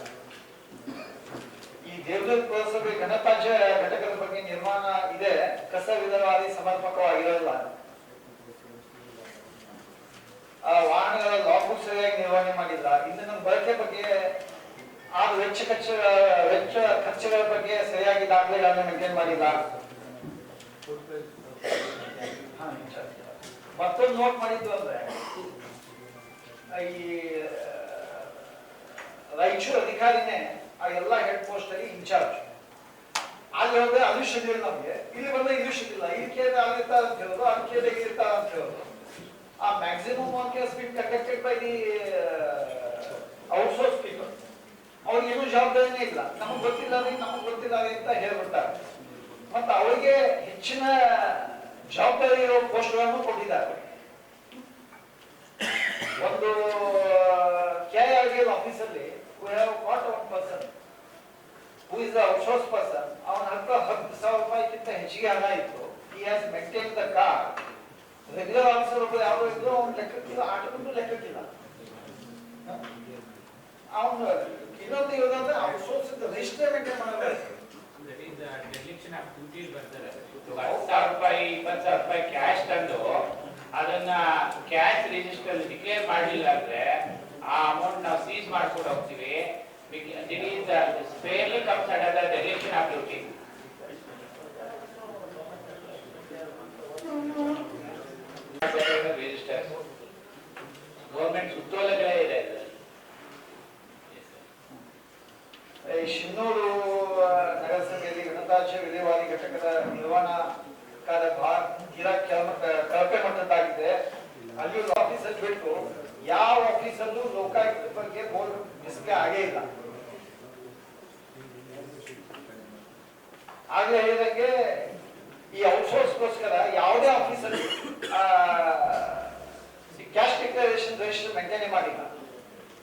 ಈ ದೇವದುರ್ಗ ಪುರಸಭೆ ಘನತ್ಯಾಜ್ಯ ಘಟಕದ ಬಗ್ಗೆ ನಿರ್ಮಾಣ ಇದೆ, ಕಸ ವಿಲೇವಾರಿ ಸಮರ್ಪಕವಾಗಿರಲ್ಲ. ಆ ವಾಹನಗಳ ಲಾಗ್ಬುಕ್ ಸರಿಯಾಗಿ ನಿರ್ವಹಣೆ ಮಾಡಿಲ್ಲ. ಇಂಧನ ಬಳಕೆ ಬಗ್ಗೆ ಆ ವೆಚ್ಚ ಖರ್ಚುಗಳ ಬಗ್ಗೆ ಸರಿಯಾಗಿ ದಾಖಲೆಗಳನ್ನ ಮೇಂಟೈನ್ ಮಾಡಿಲ್ಲ. ಮತ್ತೊಂದು ನೋಟ್ ಮಾಡಿದ್ದು ಅಂದ್ರೆ ಈ ರಾಯಚೂರು ಅಧಿಕಾರಿನೇ ಆ ಎಲ್ಲಾ ಹೆಡ್ ಪೋಸ್ಟ್ ಅಲ್ಲಿ ಇನ್ಚಾರ್ಜ್. ಅಲ್ಲಿ ಹೋದ್ರೆ ಅದು ಶೆಡ್ಯೂಲ್ ನಮ್ಗೆ, ಇಲ್ಲಿ ಬಂದ್ರೆ ಇದು ಶೆಡ್ಯೂಲ್. ಇಲ್ಲಿ ಕೇಳಿದ್ರೆ ಆಗಿರ್ತಾರ ಅಂತ ಹೇಳೋದು, ಅಲ್ಲಿ ಕೇಳಿದ್ರೆ ಇರ್ತಾರ ಅಂತ ಹೇಳೋದು. ಆ maximum work has been conducted by the outsource people. ಅವ್ರಿಗೆ ಏನೂ ಜವಾಬ್ದಾರಿನೇ ಇಲ್ಲ. ನಮಗ್ ಗೊತ್ತಿಲ್ಲ ಅಂತ ಹೇಳ್ಬಿಡ್ತಾರೆ. ಮತ್ತೆ ಅವರಿಗೆ ಹೆಚ್ಚಿನ ಜವಾಬ್ದಾರಿ ಇರೋ ಪೋಸ್ಟ್ಗಳನ್ನು ಕೊಟ್ಟಿದ್ದಾರೆ. ಒಂದು KIRGL ಆಫೀಸಲ್ಲಿ we have got one person who is the outsourced person. ಅವನ ಹತ್ರ 10,000 ರೂಪಾಯಿಗಿಂತ ಹೆಚ್ಚಿಗೆ ಹಣ ಇತ್ತು. He has maintained the car. Regular officer ಒಬ್ಬರು ಯಾರು ಇದ್ರು, ಅವ್ನು ಲೆಕ್ಕಕ್ಕಿಲ್ಲ, ಆಟೋಕ್ಕೂ ಲೆಕ್ಕಕ್ಕಿಲ್ಲ. ಅವನು ಇನ್ನೊಂದು ಇರೋದಂದ್ರೆ ಔಟ್ಸೋರ್ಸ್ ರಿಜಿಸ್ಟರ್ ಮೇಂಟೈನ್ ಮಾಡಬೇಕು. 10,000 ರೂಪಾಯಿ 20,000 ರೂಪಾಯಿ ಕ್ಯಾಶ್ ತಂದು ಅದನ್ನ ಕ್ಯಾಶ್ ರಿಜಿಸ್ಟರ್ ಡಿಕ್ಲೇರ್ ಮಾಡಲಿಲ್ಲ ಅಂದ್ರೆ ಆ ಅಮೌಂಟ್ ನಾವು ಸೀಸ್ ಮಾಡ್ಕೊಂಡು ಹೋಗ್ತೀವಿ. It is fairly comes under the dereliction of duty. Register government ಸುತ್ತೋಲೆಗಳೇ ಇದೆ. ಶಿನ್ನೂರು ನಗರಸಭೆಯಲ್ಲಿ ಘನತ್ಯಾಜ್ಯ ವಿಲೇವಾರಿ ಘಟಕದ ನಿರ್ವಹಣಾ ಕಾರ್ಯ ತೀರಾ ಕಳಪೆ ಮಟ್ಟದ್ದಾಗಿದೆ. ಅಲ್ಲಿ ಆಫೀಸರ್ ಬಿಟ್ಟು ಯಾವ ಆಫೀಸಲ್ಲೂ ಲೋಕಾಯುಕ್ತ ಬಗ್ಗೆ ಬೋರ್ಡ್ ಡಿಸ್ಪ್ಲೇ ಆಗೇ ಇಲ್ಲ. ಆಗ್ಲೇ ಹೇಳಿದಂಗೆ ಈ ಔಟ್ಸೋರ್ಸ್ಗೋಸ್ಕರ ಯಾವುದೇ ಆಫೀಸಲ್ಲಿ ಕ್ಯಾಶ್ ಡಿಕ್ಲರೇಷನ್ ರಿಜಿಸ್ಟರ್ ಮೇಂಟೈನ್ ಮಾಡಿಲ್ಲ.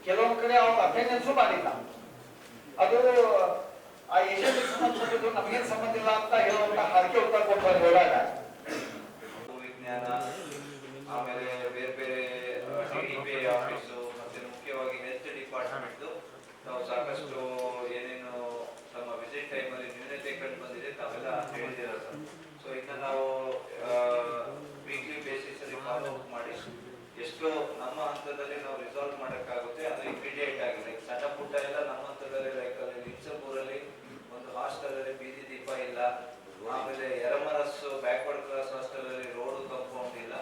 ಕೆಲವೊಂದು ಕಡೆ ಅವ್ರ ಅಟೆಂಡೆನ್ಸು ಮಾಡಿಲ್ಲ. ಅದು ಆ ಏಜೆಂಟ್ ಸಂಬಂಧಪಟ್ಟಿದ್ದು ನಮಗೇನು ಸಂಬಂಧ ಇಲ್ಲ ಅಂತ ಹೇಳುವಂತ ಹರಕೆ ಉತ್ತರ ಕೊಟ್ಟು ಹೋದಾಗ ವಿಜ್ಞಾನ, ಆಮೇಲೆ ಬೇರೆ ಬೇರೆ DDPI ಆಫೀಸು, ಮತ್ತೆ ಮುಖ್ಯವಾಗಿ ಹೆಲ್ತ್ ಡಿಪಾರ್ಟ್ಮೆಂಟ್ ನಾವು ಸಾಕಷ್ಟು ಏನೇನು ನಮ್ಮ ವಿಸಿಟ್ ಟೈಮಲ್ಲಿ ನ್ಯೂನತೆ ಕಂಡು ಬಂದಿದೆ ತಾವೆಲ್ಲ ಹೇಳಿದ್ದೀರ ಸರ್. ಸೊ ಇದನ್ನ ನಾವು ವೀಕ್ಲಿ ಬೇಸಿಸ್ ಅಲ್ಲಿ ಫಾಲೋ ಅಪ್ ಮಾಡಿ ಎಷ್ಟು ನಮ್ಮ ಹಂತದಲ್ಲಿ ನಾವು ರಿಸಾಲ್ವ್ ಮಾಡೋಕ್ಕಾಗುತ್ತೆ ಅದು ಇಮಿಡಿಯೇಟ್ ಆಗಿ. ಲೈಕ್ ಸಣ್ಣ ಪುಟ್ಟ ಎಲ್ಲ ನಮ್ಮ ಹಂತದಲ್ಲಿ, ಲೈಕ್ ಅಲ್ಲಿ ಲಿಂಚಪುರಲ್ಲಿ ಒಂದು ಹಾಸ್ಟೆಲ್ ಅಲ್ಲಿ ಬೀದಿ ದೀಪ ಇಲ್ಲ, ಆಮೇಲೆ ಯರಮರಸ್ ಬ್ಯಾಕ್ವರ್ಡ್ ಕ್ಲಾಸ್ ಹಾಸ್ಟೆಲ್ ಅಲ್ಲಿ ರೋಡ್ ಕಾಂಪೌಂಡ್ ಇಲ್ಲ,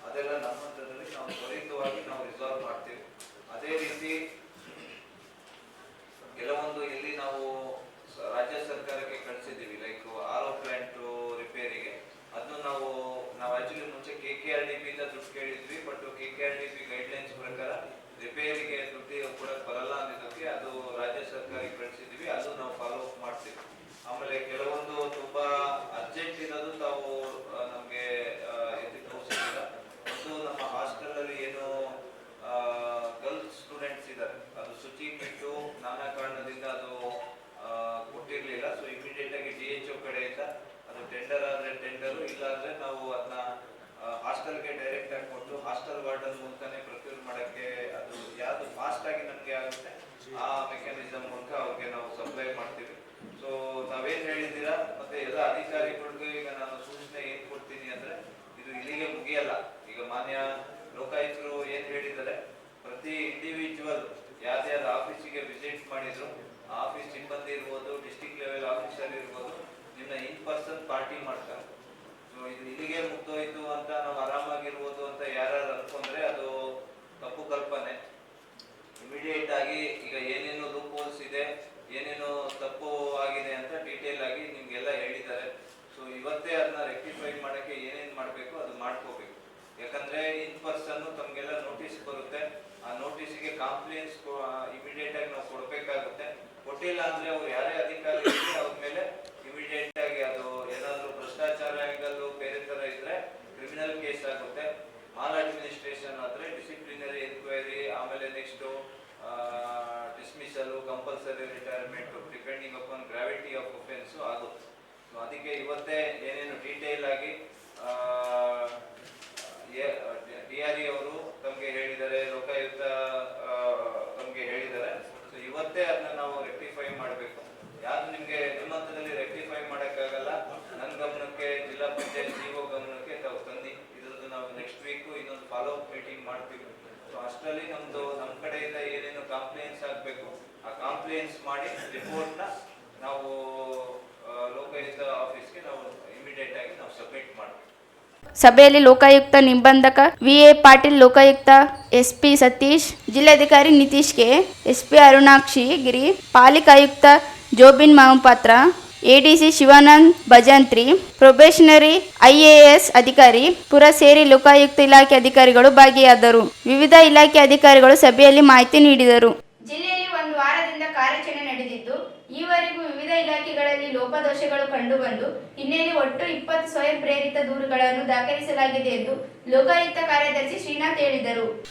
ಅದೆಲ್ಲ ನಮ್ಮ ಹಂತದಲ್ಲಿ ನಾವು ತ್ವರಿತವಾಗಿ ನಾವು ರಿಸಾಲ್ವ್ ಮಾಡ್ತೀವಿ. ಅದೇ ರೀತಿ ಕೆಲವೊಂದು ಇಲ್ಲಿ ನಾವು ರಾಜ್ಯ ಸರ್ಕಾರಕ್ಕೆ ಕಳಿಸಿದ್ದೀವಿ, ಲೈಕ್ RO ಪ್ಲಾಂಟ್ ರಿಪೇರಿಗೆ. ಅದನ್ನು ನಾವು ಆಕ್ಚುಲಿ ಮುಂಚೆ KKRDP ಇಂದ ದುಡ್ಡು ಕೇಳಿದ್ವಿ, ಬಟ್ KKRDP ಗೈಡ್ಲೈನ್ಸ್ ಪ್ರಕಾರ ರಿಪೇರಿಗೆ ದುಡ್ಡು ಕೂಡ ಬರಲ್ಲ ಅಂದಿದ್ದಕ್ಕೆ ಅದು ರಾಜ್ಯ ಸರ್ಕಾರಕ್ಕೆ ಕಳಿಸಿದ್ವಿ. ಅದು ನಾವು ಫಾಲೋ ಅಪ್ ಮಾಡ್ತೀವಿ. ಆಮೇಲೆ ಕೆಲವೊಂದು ತುಂಬಾ ಅರ್ಜೆಂಟ್ ಇರೋದು ತಾವು ನಮಗೆ ಎತ್ತಿ ತೋರಿಸಿಲ್ಲ. ಮತ್ತು ನಮ್ಮ ಹಾಸ್ಟೆಲ್ ಅಲ್ಲಿ ಏನು ಗರ್ಲ್ಸ್ ಸ್ಟೂಡೆಂಟ್ಸ್ ಇದ್ದಾರೆ, ಅದು ಶುಚಿ ಬಿಟ್ಟು ನಾನಾ ಕಾರಣದಿಂದ ಅದು ಕೊಟ್ಟಿರ್ಲಿಲ್ಲ. ಸೊ ಇಮಿಡಿಯೇಟ್ ಆಗಿ DHO ಕಡೆಯಿಂದ ಅದು ಟೆಂಡರ್ ಆದ್ರೆ ಟೆಂಡರು, ಇಲ್ಲ ಅಂದ್ರೆ ನಾವು ಅದನ್ನ ಹಾಸ್ಟೆಲ್ಗೆ ಡೈರೆಕ್ಟ್ ಆಗಿ ಕೊಟ್ಟು ಹಾಸ್ಟೆಲ್ ವಾರ್ಡನ್ ಮೂಲಕನೇ ಪ್ರೊಕ್ಯೂರ್ ಮಾಡಕ್ಕೆ ಅದು ಯಾವ್ದು ಫಾಸ್ಟ್ ಆಗಿ ನಮ್ಗೆ ಆಗುತ್ತೆ ಆ ಮೆಕ್ಯಾನಿಸಮ್ ಮೂಲಕ ಅವ್ರಿಗೆ ನಾವು ಸಪ್ಲೈ ಮಾಡ್ತೀವಿ. ಸೊ ನಾವೇನ್ ಹೇಳಿದ್ದೀರಾ, ಮತ್ತೆ ಎಲ್ಲ ಅಧಿಕಾರಿಗಳಿಗೂ ಈಗ ನಾನು ಸೂಚನೆ ಏನ್ ಕೊಡ್ತೀನಿ ಅಂದ್ರೆ ಇದು ಇಲ್ಲಿಗೆ ಮುಗಿಯಲ್ಲ. ಈಗ ಮಾನ್ಯ ಲೋಕಾಯುಕ್ತರು ಏನ್ ಹೇಳಿದ್ದಾರೆ, ಪ್ರತಿ ಇಂಡಿವಿಜುವಲ್ ಯಾವ್ದಾವ್ದು ಆಫೀಸಿಗೆ ವಿಸಿಟ್ ಮಾಡಿದ್ರು, ಆಫೀಸ್ ಸಿಬ್ಬಂದಿ ಇರ್ಬೋದು, ಡಿಸ್ಟ್ರಿಕ್ಟ್ ಲೆವೆಲ್ ಆಫೀಸರ್ ಇರ್ಬೋದು, ನಿನ್ನ ಇನ್ ಪರ್ಸನ್ ಪಾರ್ಟಿ ಮಾಡ್ತಾರೆ. ಸೊ ಇದು ಇಲ್ಲಿಗೆ ಮುಗ್ದೋಯ್ತು ಅಂತ ನಾವು ಆರಾಮಾಗಿರ್ಬೋದು ಅಂತ ಯಾರು ಅನ್ಕೊಂಡ್ರೆ ಅದು ತಪ್ಪು ಕಲ್ಪನೆ. ಇಮಿಡಿಯೇಟ್ ಆಗಿ ಈಗ ಏನೇನು ಲೂಪ್ ಹೋಲ್ಸ್ ಇದೆ, ಏನೇನು ತಪ್ಪು ಆಗಿದೆ ಅಂತ ಡೀಟೇಲ್ ಆಗಿ ನಿಮ್ಗೆಲ್ಲ ಹೇಳಿದ್ದಾರೆ. ಸೊ ಇವತ್ತೇ ಅದನ್ನ ರೆಕ್ಟಿಫೈ ಮಾಡಕ್ಕೆ ಏನೇನ್ ಮಾಡ್ಬೇಕು ಅದು ಮಾಡ್ಕೋಬೇಕು. ಯಾಕಂದ್ರೆ ಇನ್ ಪರ್ಸನ್ ತಮ್ಗೆಲ್ಲ ನೋಟಿಸ್ ಬರುತ್ತೆ, ಆ ನೋಟಿಸ್ಗೆ ಕಾಂಪ್ಲೇನ್ಸ್ ಇಮಿಡಿಯೇಟ್ ಆಗಿ ನಾವು ಕೊಡ್ಬೇಕಾಗುತ್ತೆ. ಕೊಟ್ಟಿಲ್ಲ ಅಂದ್ರೆ ಅವ್ರು ಯಾರೇ ಅಧಿಕಾರಿ ಇದ್ರೆ ಅವ್ರ ಮೇಲೆ ಇಮಿಡಿಯೇಟ್ ಆಗಿ ಅದು ಏನಾದ್ರು ಭ್ರಷ್ಟಾಚಾರ ಆಗಲು ಬೇರೆ ತರ ಇದ್ರೆ ಕ್ರಿಮಿನಲ್ ಕೇಸ್ ಆಗುತ್ತೆ. ಮಾಲ್ ಅಡ್ಮಿನಿಸ್ಟ್ರೇಷನ್ ಆದ್ರೆ ಡಿಸಿಪ್ಲಿನರಿ ಎನ್ಕ್ವೈರಿ, ಆಮೇಲೆ next dismissal, compulsory retirement depending upon gravity of offence ಆಗುತ್ತೆ. ಸೊ ಅದಕ್ಕೆ ಇವತ್ತೇ ಏನೇನು ಡೀಟೇಲ್ ಆಗಿ ಮೀಟಿಂಗ್ ಮಾಡ್ತೀವಿ. ಸೊ ಅಷ್ಟರಲ್ಲಿ ನಮ್ಮ ಕಡೆಯಿಂದ ಏನೇನು ಕಾಂಪ್ಲೇಂಟ್ಸ್ ಆಗಬೇಕು ಆ ಕಾಂಪ್ಲೇಂಟ್ಸ್ ಮಾಡಿ ರಿಪೋರ್ಟ್ನ ನಾವು ಲೋಕಾಯುಕ್ತ ಆಫೀಸ್ಗೆ ನಾವು ಇಮಿಡಿಯೇಟ್ ಆಗಿ ನಾವು ಸಬ್ಮಿಟ್ ಮಾಡ್ತೀವಿ. ಸಭೆಯಲ್ಲಿ ಲೋಕಾಯುಕ್ತ ನಿಬಂಧಕ ವಿ.ಎ. ಪಾಟೀಲ್, ಲೋಕಾಯುಕ್ತ ಎಸ್.ಪಿ. ಸತೀಶ್, ಜಿಲ್ಲಾಧಿಕಾರಿ ನಿತೀಶ್ ಕೆ, ಎಸ್.ಪಿ. ಅರುಣಾಕ್ಷಿ ಗಿರಿ, ಪಾಲಿಕೆ ಆಯುಕ್ತ Jobin Mahapatra, ADC Shivanand Bhajantri, probationary IAS ಅಧಿಕಾರಿ ಪುರ ಸೇರಿ ಲೋಕಾಯುಕ್ತ ಇಲಾಖೆ ಅಧಿಕಾರಿಗಳು ಭಾಗಿಯಾದರು. ವಿವಿಧ ಇಲಾಖೆ ಅಧಿಕಾರಿಗಳು ಸಭೆಯಲ್ಲಿ ಮಾಹಿತಿ ನೀಡಿದರು. ಜಿಲ್ಲೆಯಲ್ಲಿ ಒಂದು ವಾರದಿಂದ ಕಾರ್ಯಾಚರಣೆ ನಡೆದಿದ್ದು, ಈವರೆಗೂ ವಿವಿಧ ಇಲಾಖೆಗಳಲ್ಲಿ ಲೋಪದೋಷಗಳು ಕಂಡುಬಂದು ಹಿನ್ನೆಲೆ ಒಟ್ಟು 20 ಸ್ವಯಂ ಪ್ರೇರಿತ ದೂರುಗಳನ್ನು ದಾಖಲಿಸಲಾಗಿದೆ ಎಂದು ಲೋಕಾಯುಕ್ತ ಕಾರ್ಯದರ್ಶಿ ಶ್ರೀನಾಥ್ ಹೇಳಿದರು.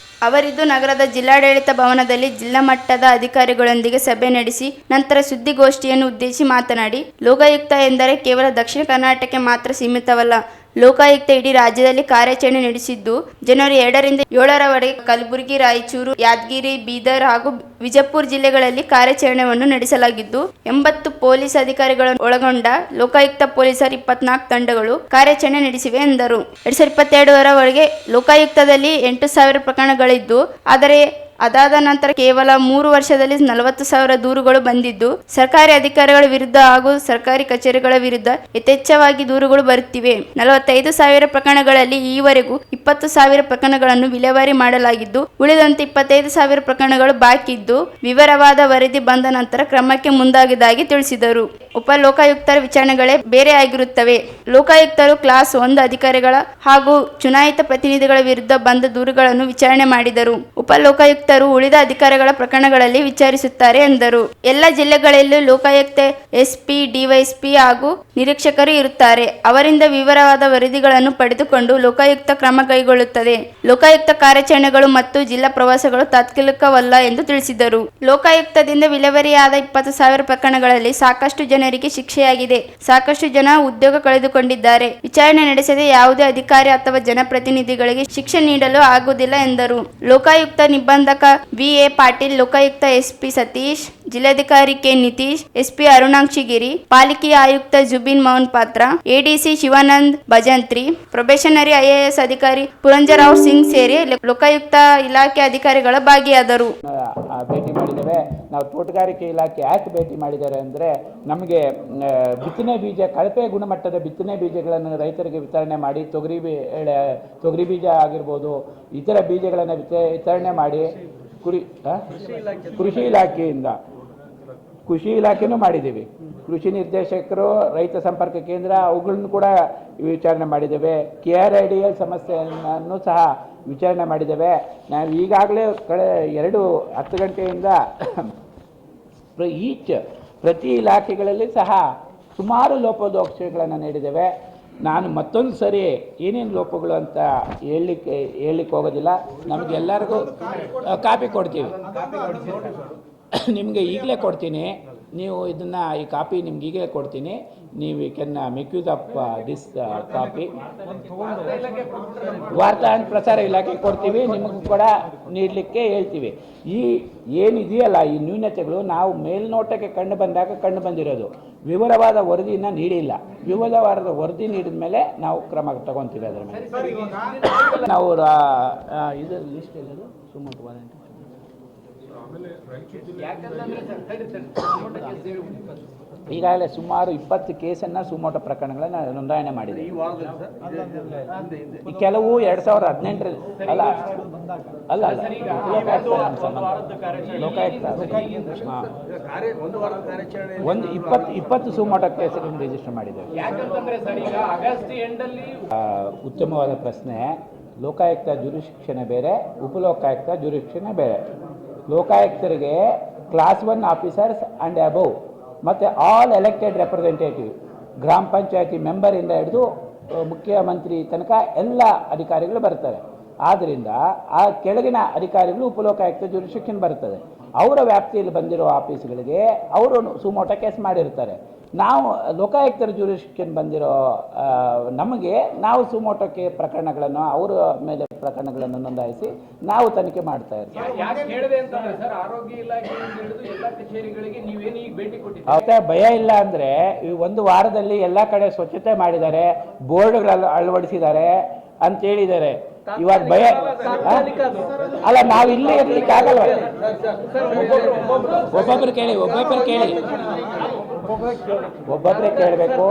ಅವರಿದ್ದು ನಗರದ ಜಿಲ್ಲಾಡಳಿತ ಭವನದಲ್ಲಿ ಜಿಲ್ಲಾ ಮಟ್ಟದ ಅಧಿಕಾರಿಗಳೊಂದಿಗೆ ಸಭೆ ನಡೆಸಿ ನಂತರ ಸುದ್ದಿಗೋಷ್ಠಿಯನ್ನು ಉದ್ದೇಶಿಸಿ ಮಾತನಾಡಿ, ಲೋಕಾಯುಕ್ತ ಎಂದರೆ ಕೇವಲ ದಕ್ಷಿಣ ಕರ್ನಾಟಕಕ್ಕೆ ಮಾತ್ರ ಸೀಮಿತವಲ್ಲ. ಲೋಕಾಯುಕ್ತ ಇಡೀ ರಾಜ್ಯದಲ್ಲಿ ಕಾರ್ಯಾಚರಣೆ ನಡೆಸಿದ್ದು, ಜನವರಿ 2 ರಿಂದ 7ರವರೆಗೆ ಕಲಬುರಗಿ, ರಾಯಚೂರು, ಯಾದಗಿರಿ, ಬೀದರ್ ಹಾಗೂ ವಿಜಯಪುರ ಜಿಲ್ಲೆಗಳಲ್ಲಿ ಕಾರ್ಯಾಚರಣೆಯನ್ನು ನಡೆಸಲಾಗಿದ್ದು, 80 ಪೊಲೀಸ್ ಅಧಿಕಾರಿಗಳನ್ನು ಒಳಗೊಂಡ ಲೋಕಾಯುಕ್ತ ಪೊಲೀಸರ 24 ತಂಡಗಳು ಕಾರ್ಯಾಚರಣೆ ನಡೆಸಿವೆ ಎಂದರು. 2022ರವರೆಗೆ ಲೋಕಾಯುಕ್ತದಲ್ಲಿ 8,000 ಪ್ರಕರಣಗಳಿದ್ದು, ಆದರೆ ಅದಾದ ನಂತರ ಕೇವಲ 3 ವರ್ಷದಲ್ಲಿ 40,000 ದೂರುಗಳು ಬಂದಿದ್ದು, ಸರ್ಕಾರಿ ಅಧಿಕಾರಿಗಳ ವಿರುದ್ಧ ಹಾಗೂ ಸರ್ಕಾರಿ ಕಚೇರಿಗಳ ವಿರುದ್ಧ ಯಥೇಚ್ಛವಾಗಿ ದೂರುಗಳು ಬರುತ್ತಿವೆ. 45,000 ಪ್ರಕರಣಗಳಲ್ಲಿ ಈವರೆಗೂ 20,000 ಪ್ರಕರಣಗಳನ್ನು ವಿಲೇವಾರಿ ಮಾಡಲಾಗಿದ್ದು, ಉಳಿದಂತೆ 25,000 ಪ್ರಕರಣಗಳು ಬಾಕಿ ಇದ್ದು, ವಿವರವಾದ ವರದಿ ಬಂದ ನಂತರ ಕ್ರಮಕ್ಕೆ ಮುಂದಾಗಿದ್ದಾಗಿ ತಿಳಿಸಿದರು. ಉಪ ಲೋಕಾಯುಕ್ತರ ವಿಚಾರಣೆಗಳೇ ಬೇರೆ ಆಗಿರುತ್ತವೆ. ಲೋಕಾಯುಕ್ತರು ಕ್ಲಾಸ್ 1 ಅಧಿಕಾರಿಗಳ ಹಾಗೂ ಚುನಾಯಿತ ಪ್ರತಿನಿಧಿಗಳ ವಿರುದ್ಧ ಬಂದ ದೂರುಗಳನ್ನು ವಿಚಾರಣೆ ಮಾಡಿದರು. ಉಪ ಲೋಕಾಯುಕ್ತರು ಉಳಿದ ಅಧಿಕಾರಿಗಳ ಪ್ರಕರಣಗಳಲ್ಲಿ ವಿಚಾರಿಸುತ್ತಾರೆ ಎಂದರು. ಎಲ್ಲ ಜಿಲ್ಲೆಗಳಲ್ಲೂ ಲೋಕಾಯುಕ್ತ ಎಸ್ಪಿ, ಡಿವೈಎಸ್ಪಿ ಹಾಗೂ ನಿರೀಕ್ಷಕರು ಇರುತ್ತಾರೆ. ಅವರಿಂದ ವಿವರವಾದ ವರದಿಗಳನ್ನು ಪಡೆದುಕೊಂಡು ಲೋಕಾಯುಕ್ತ ಕ್ರಮ ಕೈಗೊಳ್ಳುತ್ತದೆ. ಲೋಕಾಯುಕ್ತ ಕಾರ್ಯಾಚರಣೆಗಳು ಮತ್ತು ಜಿಲ್ಲಾ ಪ್ರವಾಸಗಳು ತಾತ್ಕಾಲಿಕವಲ್ಲ ಎಂದು ತಿಳಿಸಿದರು. ಲೋಕಾಯುಕ್ತದಿಂದ ವಿಲೇವಾರಿಯಾದ 20,000 ಪ್ರಕರಣಗಳಲ್ಲಿ ಸಾಕಷ್ಟು ಜನರಿಗೆ ಶಿಕ್ಷೆಯಾಗಿದೆ. ಸಾಕಷ್ಟು ಜನ ಉದ್ಯೋಗ ಕಳೆದುಕೊಂಡಿದ್ದಾರೆ. ವಿಚಾರಣೆ ನಡೆಸದೆ ಯಾವುದೇ ಅಧಿಕಾರಿ ಅಥವಾ ಜನಪ್ರತಿನಿಧಿಗಳಿಗೆ ಶಿಕ್ಷೆ ನೀಡಲು ಆಗುವುದಿಲ್ಲ ಎಂದರು. ಲೋಕಾಯುಕ್ತ ನಿಬಂಧಕ ವಿ.ಎ. ಪಾಟೀಲ್, ಲೋಕಾಯುಕ್ತ ಎಸ್.ಪಿ. ಸತೀಶ್, ಜಿಲ್ಲಾಧಿಕಾರಿ ಕೆ. ನಿತೀಶ್, ಎಸ್.ಪಿ. ಅರುಣಾಕ್ಷಿ ಗಿರಿ, ಪಾಲಿಕೆ ಆಯುಕ್ತ Jubin Mahapatra, ADC Shivanand Bhajantri, probationary IAS ಅಧಿಕಾರಿ ಪುರಂಜರಾವ್ ಸಿಂಗ್ ಸೇರಿ ಲೋಕಾಯುಕ್ತ ಇಲಾಖೆ ಅಧಿಕಾರಿಗಳು ಭಾಗಿಯಾದರು. ಭೇಟಿ ಮಾಡಿದ್ದೇವೆ. ನಾವು ತೋಟಗಾರಿಕೆ ಇಲಾಖೆ ಯಾಕೆ ಭೇಟಿ ಮಾಡಿದ್ದಾರೆ ಅಂದರೆ, ನಮಗೆ ಬಿತ್ತನೆ ಬೀಜ, ಕಳಪೆ ಗುಣಮಟ್ಟದ ಬಿತ್ತನೆ ಬೀಜಗಳನ್ನು ರೈತರಿಗೆ ವಿತರಣೆ ಮಾಡಿ, ತೊಗರಿ ಬೀಜ ಆಗಿರ್ಬೋದು, ಇತರ ಬೀಜಗಳನ್ನು ವಿತರಣೆ ಮಾಡಿ ಕೃಷಿ ಇಲಾಖೆನೂ ಮಾಡಿದ್ದೀವಿ. ಕೃಷಿ ನಿರ್ದೇಶಕರು, ರೈತ ಸಂಪರ್ಕ ಕೇಂದ್ರ, ಅವುಗಳನ್ನು ಕೂಡ ವಿಚಾರಣೆ ಮಾಡಿದ್ದೇವೆ. KRIDL ಸಮಸ್ಯೆಯನ್ನು ಸಹ ವಿಚಾರಣೆ ಮಾಡಿದ್ದೇವೆ. ನಾವು ಈಗಾಗಲೇ 10 ಗಂಟೆಯಿಂದ ಪ್ರತಿ ಇಲಾಖೆಗಳಲ್ಲಿ ಸಹ ಸುಮಾರು ಲೋಪದೋಷಗಳನ್ನು ನೀಡಿದ್ದೇವೆ. ನಾನು ಮತ್ತೊಂದು ಸರಿ ಏನೇನು ಲೋಪಗಳು ಅಂತ ಹೇಳಲಿಕ್ಕೆ ಹೋಗೋದಿಲ್ಲ. ನಮಗೆಲ್ಲರಿಗೂ ಕಾಪಿ ಕೊಡ್ತೀವಿ, ನಿಮಗೆ ಈಗಲೇ ಕೊಡ್ತೀನಿ. ನೀವು ಇದನ್ನು, ಈ ಕಾಪಿ ನಿಮ್ಗೆ ಈಗಲೇ ಕೊಡ್ತೀನಿ. ನೀವು can make use of this copy. ವಾರ್ತಾ ಆ್ಯಂಡ್ ಪ್ರಸಾರ ಇಲಾಖೆಗೆ ಕೊಡ್ತೀವಿ, ನಿಮಗೂ ಕೂಡ ನೀಡಲಿಕ್ಕೆ ಹೇಳ್ತೀವಿ. ಈ ಏನಿದೆಯಲ್ಲ ಈ ನ್ಯೂನತೆಗಳು ನಾವು ಮೇಲ್ನೋಟಕ್ಕೆ ಕಂಡು ಬಂದಿರೋದು. ವಿವರವಾದ ವರದಿಯನ್ನು ನೀಡಿಲ್ಲ. ವಿವರವಾದ ವರದಿ ನೀಡಿದ ಮೇಲೆ ನಾವು ಕ್ರಮ ತಗೊತೀವಿ. ಅದರ ಮೇಲೆ ನಾವು ಇದು ಲಿಸ್ಟ್ ಎಲ್ಲದು ಸುಮೋಟೋ ವಾರಂಟಿ ಈಗಾಗಲೇ ಸುಮಾರು 20 ಕೇಸನ್ನು ಸುಮೋಟೋ ಪ್ರಕರಣಗಳನ್ನು ನೋಂದಣಿ ಮಾಡಿದೆ. ಕೆಲವು 2018 ಲೋಕಾಯುಕ್ತ 20 ಸುಮೋಟೋ ಕೇಸುಗಳನ್ನು ರಿಜಿಸ್ಟರ್ ಮಾಡಿದ್ದೇವೆ. ಉತ್ತಮವಾದ ಪ್ರಶ್ನೆ. ಲೋಕಾಯುಕ್ತ ಜುರಿಸ್ಡಿಕ್ಷನ್ ಬೇರೆ, ಉಪಲೋಕಾಯುಕ್ತ ಜುರಿಸ್ಡಿಕ್ಷನ್ ಬೇರೆ. ಲೋಕಾಯುಕ್ತರಿಗೆ ಕ್ಲಾಸ್ 1 ಆಫೀಸರ್ಸ್ ಆ್ಯಂಡ್ ಅಬೌವ್ ಮತ್ತು ಆಲ್ ಎಲೆಕ್ಟೆಡ್ ರೆಪ್ರೆಸೆಂಟೇಟಿವ್, ಗ್ರಾಮ ಪಂಚಾಯತಿ ಮೆಂಬರಿಂದ ಹಿಡಿದು ಮುಖ್ಯಮಂತ್ರಿ ತನಕ ಎಲ್ಲ ಅಧಿಕಾರಿಗಳು ಬರ್ತಾರೆ. ಆದ್ದರಿಂದ ಆ ಕೆಳಗಿನ ಅಧಿಕಾರಿಗಳು ಉಪಲೋಕಾಯುಕ್ತ ಜುರಿಸ್ಡಿಕ್ಷನ್ ಬರ್ತದೆ. ಅವರ ವ್ಯಾಪ್ತಿಯಲ್ಲಿ ಬಂದಿರೋ ಆಫೀಸ್ಗಳಿಗೆ ಅವರು ಸುಮೋಟೋ ಕೇಸ್ ಮಾಡಿರ್ತಾರೆ. ನಾವು ಲೋಕಾಯುಕ್ತರ ಜುರಿಸ್ಡಿಕ್ಷನ್ ಬಂದಿರೋ ನಮಗೆ ನಾವು ಸುಮೋಟೋಕ್ಕೆ ಪ್ರಕರಣಗಳನ್ನು, ಅವರ ಮೇಲೆ ಪ್ರಕರಣಗಳನ್ನು ನೋಂದಾಯಿಸಿ ನಾವು ತನಿಖೆ ಮಾಡ್ತಾ ಇರ್ತೀವಿ. ಭಯ ಇಲ್ಲ ಅಂದರೆ, ಈ 1 ವಾರದಲ್ಲಿ ಎಲ್ಲ ಕಡೆ ಸ್ವಚ್ಛತೆ ಮಾಡಿದ್ದಾರೆ, ಬೋರ್ಡ್ಗಳು ಅಳವಡಿಸಿದ್ದಾರೆ ಅಂತ ಹೇಳಿದ್ದಾರೆ. ಇವಾಗ ಭಯ ಅಲ್ಲ, ನಾವು ಇಲ್ಲೇ ಇರ್ಲಿಕ್ಕೆ ಆಗಲ್ವ? ಒಬ್ಬೊಬ್ರು ಕೇಳಿ ಒಬ್ಬೊಬ್ಬರೇ ಕೇಳಬೇಕು.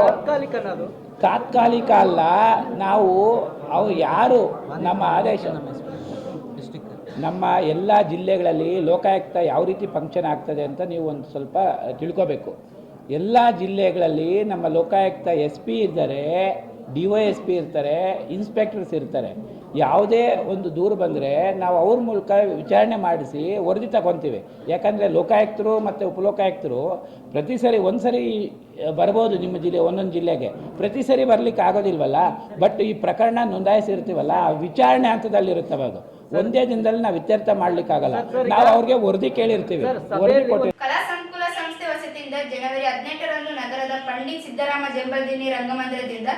ತಾತ್ಕಾಲಿಕ ಅಲ್ಲ, ನಾವು ಅವು ಯಾರು ನಮ್ಮ ಆದೇಶ, ನಮ್ಮ ಎಲ್ಲ ಜಿಲ್ಲೆಗಳಲ್ಲಿ ಲೋಕಾಯುಕ್ತ ಯಾವ ರೀತಿ ಫಂಕ್ಷನ್ ಆಗ್ತದೆ ಅಂತ ನೀವು ಒಂದು ಸ್ವಲ್ಪ ತಿಳ್ಕೋಬೇಕು. ಎಲ್ಲ ಜಿಲ್ಲೆಗಳಲ್ಲಿ ನಮ್ಮ ಲೋಕಾಯುಕ್ತ SP ಇದ್ದಾರೆ, DYSP ಇರ್ತಾರೆ, ಇನ್ಸ್ಪೆಕ್ಟರ್ಸ್ ಇರ್ತಾರೆ. ಯಾವುದೇ ಒಂದು ದೂರು ಬಂದರೆ ನಾವು ಅವ್ರ ಮೂಲಕ ವಿಚಾರಣೆ ಮಾಡಿಸಿ ವರದಿ ತಗೊತೀವಿ. ಯಾಕಂದರೆ ಲೋಕಾಯುಕ್ತರು ಮತ್ತು ಉಪಲೋಕಾಯುಕ್ತರು ಪ್ರತಿ ಸರಿ ಒಂದು ಸರಿ ಬರ್ಬೋದು ನಿಮ್ಮ ಜಿಲ್ಲೆ, ಒಂದೊಂದು ಜಿಲ್ಲೆಗೆ ಪ್ರತಿ ಸರಿ ಬರಲಿಕ್ಕೆ ಆಗೋದಿಲ್ವಲ್ಲ. ಬಟ್ ಈ ಪ್ರಕರಣ ನೋಂದಾಯಿಸಿರ್ತೀವಲ್ಲ, ವಿಚಾರಣೆ ಹಂತದಲ್ಲಿರುತ್ತವೆ. ಅದು ಒಂದೇ ದಿನದಲ್ಲಿ ನಾವು ಇತ್ಯರ್ಥ ಮಾಡ್ಲಿಕ್ಕಾಗಲ್ಲ. ನಾವು ಅವ್ರಿಗೆ ವರದಿ ಕೇಳಿರ್ತೀವಿ, ವರದಿ ಕೊಟ್ಟಿರ್ತೀವಿ. ಕಲಾ ಸಂಕುಲ ಸಂಸ್ಥೆ ವಸತಿಯಿಂದ ಜನವರಿ 18ರಂದು ನಗರದ ಪಂಡಿತ್ ಸಿದ್ದರಾಮ ಜಂಬಲ್ದಿನ್ನಿ ರಂಗಮಂದಿರದಿಂದ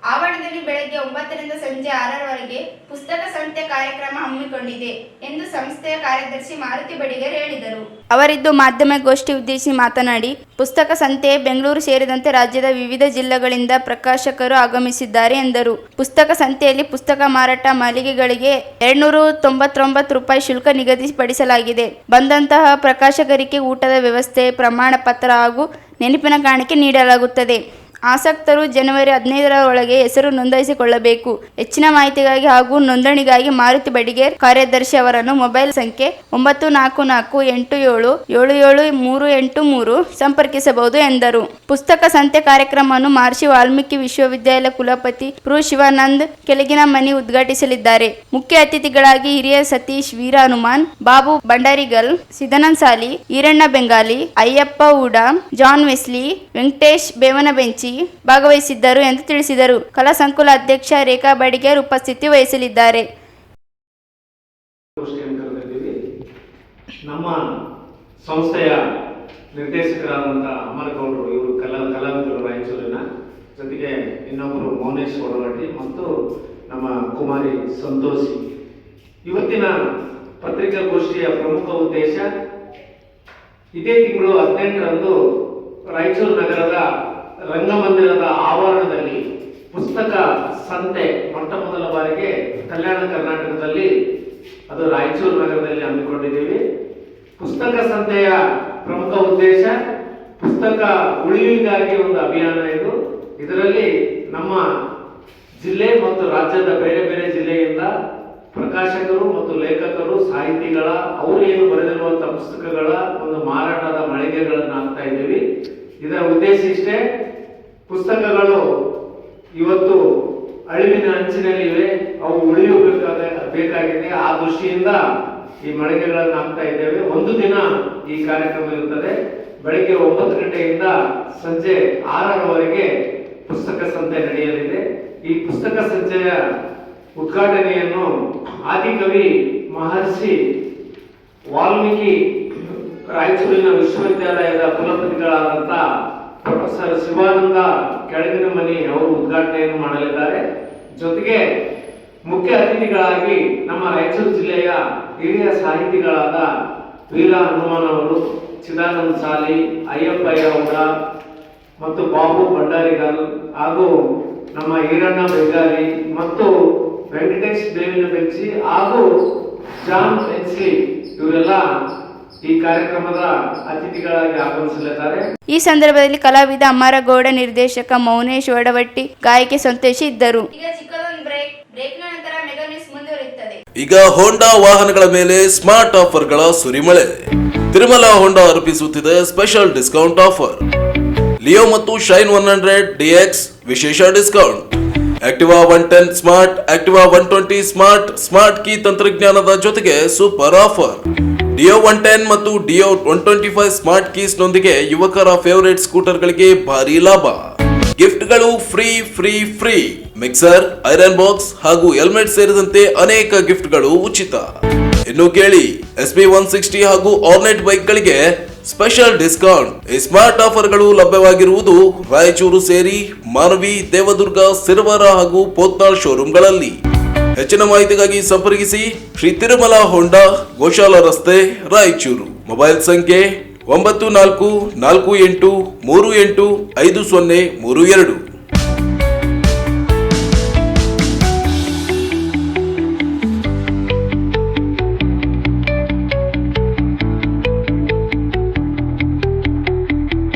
ಆವರಣದಲ್ಲಿ ಬೆಳಗ್ಗೆ 9ರಿಂದ ಸಂಜೆ 6ರವರೆಗೆ ಪುಸ್ತಕ ಸಂತೆ ಕಾರ್ಯಕ್ರಮ ಹಮ್ಮಿಕೊಂಡಿದೆ ಎಂದು ಸಂಸ್ಥೆಯ ಕಾರ್ಯದರ್ಶಿ ಮಾರುತಿ ಬಡಿಗೇರ್ ಹೇಳಿದರು. ಅವರಿದ್ದು ಮಾಧ್ಯಮಗೋಷ್ಠಿ ಉದ್ದೇಶಿಸಿ ಮಾತನಾಡಿ, ಪುಸ್ತಕ ಸಂತೆ ಬೆಂಗಳೂರು ಸೇರಿದಂತೆ ರಾಜ್ಯದ ವಿವಿಧ ಜಿಲ್ಲೆಗಳಿಂದ ಪ್ರಕಾಶಕರು ಆಗಮಿಸಿದ್ದಾರೆ ಎಂದರು. ಪುಸ್ತಕ ಸಂತೆಯಲ್ಲಿ ಪುಸ್ತಕ ಮಾರಾಟ ಮಳಿಗೆಗಳಿಗೆ 299 ರೂಪಾಯಿ ಶುಲ್ಕ ನಿಗದಿಪಡಿಸಲಾಗಿದೆ. ಬಂದಂತಹ ಪ್ರಕಾಶಕರಿಗೆ ಊಟದ ವ್ಯವಸ್ಥೆ, ಪ್ರಮಾಣ ಪತ್ರ ಹಾಗೂ ನೆನಪಿನ ಕಾಣಿಕೆ ನೀಡಲಾಗುತ್ತದೆ. ಆಸಕ್ತರು ಜನವರಿ 15ರ ಒಳಗೆ ಹೆಸರು ನೋಂದಾಯಿಸಿಕೊಳ್ಳಬೇಕು. ಹೆಚ್ಚಿನ ಮಾಹಿತಿಗಾಗಿ ಹಾಗೂ ನೋಂದಣಿಗಾಗಿ ಮಾರುತಿ ಬಡಿಗೇರ್ ಕಾರ್ಯದರ್ಶಿ ಅವರನ್ನು ಮೊಬೈಲ್ ಸಂಖ್ಯೆ 9447777383 ಸಂಪರ್ಕಿಸಬಹುದು ಎಂದರು. ಪುಸ್ತಕ ಸಂತೆ ಕಾರ್ಯಕ್ರಮವನ್ನು ಮಹರ್ಷಿ ವಾಲ್ಮೀಕಿ ವಿಶ್ವವಿದ್ಯಾಲಯ ಕುಲಪತಿ ಪ್ರೋ ಶಿವಾನಂದ್ ಕೆಳಗಿನ ಮನಿ ಉದ್ಘಾಟಿಸಲಿದ್ದಾರೆ. ಮುಖ್ಯ ಅತಿಥಿಗಳಾಗಿ ಹಿರಿಯ ಸತೀಶ್ ವೀರ ಹನುಮಾನ್, ಬಾಬು ಭಂಡಾರಿಗಲ್, ಸಿದನಂದ್ ಸಾಲಿ, ಈರಣ್ಣ ಬೆಂಗಾಲಿ, ಅಯ್ಯಪ್ಪ ಊಡ, ಜಾನ್ ವೆಸ್ಲಿ, ವೆಂಕಟೇಶ್ ಬೇವನಬೆಂಚಿ ಭಾಗವಹಿಸಿದ್ದರು ಎಂದು ತಿಳಿಸಿದರು. ಕಲಾ ಸಂಕುಲ ಅಧ್ಯಕ್ಷ ರೇಖಾ ಬಡಿಗೇರ್ ಉಪಸ್ಥಿತಿ ವಹಿಸಲಿದ್ದಾರೆ. ನಮ್ಮ ಸಂಸ್ಥೆಯ ನಿರ್ದೇಶಕರಾದಂಥ ಅಮರಗೌಡರು, ಇವರು ಕಲಾವಿದರು ರಾಯಚೂರಿನ, ಜೊತೆಗೆ ಇನ್ನೊಬ್ಬರು ಮೌನೇಶ್ ಒಡಗಟ್ಟಿ ಮತ್ತು ನಮ್ಮ ಕುಮಾರಿ ಸಂತೋಷಿ. ಇವತ್ತಿನ ಪತ್ರಿಕಾಗೋಷ್ಠಿಯ ಪ್ರಮುಖ ಉದ್ದೇಶ, ಇದೇ ತಿಂಗಳು 18ರಂದು ರಾಯಚೂರು ನಗರದ ರಂಗಮಂದಿರದ ಆವರಣದಲ್ಲಿ ಪುಸ್ತಕ ಸಂತೆ ಮೊಟ್ಟ ಮೊದಲ ಬಾರಿಗೆ ಕಲ್ಯಾಣ ಕರ್ನಾಟಕದಲ್ಲಿ, ಅದು ರಾಯಚೂರು ನಗರದಲ್ಲಿ ಹಮ್ಮಿಕೊಂಡಿದ್ದೀವಿ. ಪುಸ್ತಕ ಸಂತೆಯ ಪ್ರಮುಖ ಉದ್ದೇಶ ಪುಸ್ತಕ ಉಳಿವಿಗಾಗಿ ಒಂದು ಅಭಿಯಾನ ಇದು. ಇದರಲ್ಲಿ ನಮ್ಮ ಜಿಲ್ಲೆ ಮತ್ತು ರಾಜ್ಯದ ಬೇರೆ ಬೇರೆ ಜಿಲ್ಲೆಯಿಂದ ಪ್ರಕಾಶಕರು ಮತ್ತು ಲೇಖಕರು, ಸಾಹಿತಿಗಳ ಅವರು ಏನು ಬರೆದಿರುವಂತಹ ಪುಸ್ತಕಗಳ ಒಂದು ಮಾರಾಟದ ಮಳಿಗೆಗಳನ್ನು ಹಾಕ್ತಾ ಇದ್ದೀವಿ. ಇದರ ಉದ್ದೇಶ ಇಷ್ಟೇ, ಪುಸ್ತಕಗಳು ಇವತ್ತು ಅಳಿವಿನ ಅಂಚಿನಲ್ಲಿವೆ, ಅವು ಉಳಿಯಬೇಕಾಗಿದೆ. ಆ ದೃಷ್ಟಿಯಿಂದ ಈ ಮಳಿಗೆಗಳನ್ನು ಹಾಕ್ತಾ ಇದ್ದೇವೆ. ಒಂದು ದಿನ ಈ ಕಾರ್ಯಕ್ರಮ ಇರುತ್ತದೆ. ಬೆಳಗ್ಗೆ 9 ಗಂಟೆಯಿಂದ ಸಂಜೆ 6ರವರೆಗೆ ಪುಸ್ತಕ ಸಂತೆ ನಡೆಯಲಿದೆ. ಈ ಪುಸ್ತಕ ಸಂತೆಯ ಉದ್ಘಾಟನೆಯನ್ನು ಆದಿಕವಿ ಮಹರ್ಷಿ ವಾಲ್ಮೀಕಿ ರಾಯಚೂರಿನ ವಿಶ್ವವಿದ್ಯಾಲಯದ ಕುಲಪತಿಗಳಾದಂಥ ಪ್ರೊಫೆಸರ್ ಶಿವಾನಂದ ಕೆಳಗಿನ ಮನಿ ಅವರು ಉದ್ಘಾಟನೆಯನ್ನು ಮಾಡಲಿದ್ದಾರೆ. ಜೊತೆಗೆ ಮುಖ್ಯ ಅತಿಥಿಗಳಾಗಿ ನಮ್ಮ ರಾಯಚೂರು ಜಿಲ್ಲೆಯ ಹಿರಿಯ ಸಾಹಿತಿಗಳಾದ ವೀರ ಹನುಮಾನ್ ಅವರು, ಚಿದಾನಂದ ಸಾಲಿ, ಅಯ್ಯಪ್ಪಯ್ಯ ಊಡ ಮತ್ತು ಬಾಬು ಭಂಡಾರಿಗಲ್ ಹಾಗೂ ನಮ್ಮ ಈರಣ್ಣ ಬೆಂಗಾಲಿ ಮತ್ತು ವೆಂಕಟೇಶ್ ಬೇವಿನ ಬೆಂಚಿ ಹಾಗೂ ಜಾನ್ ವೆಸ್ಲಿ ಇವರೆಲ್ಲ ಈ ಕಾರ್ಯಕ್ರಮದ ಅತಿಥಿಗಳಾಗಿ ಆಗಮಿಸಲಿದ್ದಾರೆ. ಈ ಸಂದರ್ಭದಲ್ಲಿ ಕಲಾವಿದ ಅಮರಗೌಡ, ನಿರ್ದೇಶಕ ಮೌನೇಶ್ ಒಡವಟ್ಟಿ, ಗಾಯಕಿ ಸಂತೋಷಿ ಇದ್ದರು. ಈಗ ಹೋಂಡಾ ವಾಹನಗಳ ಮೇಲೆ ಸ್ಮಾರ್ಟ್ ಆಫರ್ಗಳ ಸುರಿಮಳೆ. ತಿರುಮಲ ಹೋಂಡಾ ಅರ್ಪಿಸುತ್ತಿದೆ ಸ್ಪೆಷಲ್ ಡಿಸ್ಕೌಂಟ್ ಆಫರ್. ಲಿಯೋ ಮತ್ತು ಶೈನ್ 100 DX ವಿಶೇಷ discount. Activa 110 smart, Activa 120 smart, smart key ತಂತ್ರಜ್ಞಾನದ ಜೊತೆಗೆ ಸೂಪರ್ ಆಫರ್. ಡಿಯೋ 110 ಮತ್ತು ಡಿಯೋ 125 ಸ್ಮಾರ್ಟ್ ಕೀಸ್ ನೊಂದಿಗೆ ಯುವಕರ ಫೇವರೇಟ್ ಸ್ಕೂಟರ್ಗಳಿಗೆ ಭಾರಿ ಲಾಭ. ಗಿಫ್ಟ್ಗಳು ಫ್ರೀ. ಮಿಕ್ಸರ್, ಐರನ್ ಬಾಕ್ಸ್ ಹಾಗೂ ಹೆಲ್ಮೆಟ್ ಸೇರಿದಂತೆ ಅನೇಕ ಗಿಫ್ಟ್ಗಳು ಉಚಿತ. ಇನ್ನು ಕೇಳಿ, SB 160 ಹಾಗೂ ಆರ್ನೆಟ್ ಬೈಕ್ಗಳಿಗೆ ಸ್ಪೆಷಲ್ ಡಿಸ್ಕೌಂಟ್. ಈ ಸ್ಮಾರ್ಟ್ ಆಫರ್ಗಳು ಲಭ್ಯವಾಗಿರುವುದು ರಾಯಚೂರು ಸೇರಿ ಮಾನವಿ, ದೇವದುರ್ಗ, ಸಿರವಾರ ಹಾಗೂ ಪೋತ್ನಾಳ್ ಶೋರೂಮ್ಗಳಲ್ಲಿ. ಹೆಚ್ಚಿನ ಮಾಹಿತಿಗಾಗಿ ಸಂಪರ್ಕಿಸಿ ಶ್ರೀ ತಿರುಮಲ ಹೋಂಡಾ, ಗೋಶಾಲ ರಸ್ತೆ, ರಾಯಚೂರು. ಮೊಬೈಲ್ ಸಂಖ್ಯೆ 9448385032.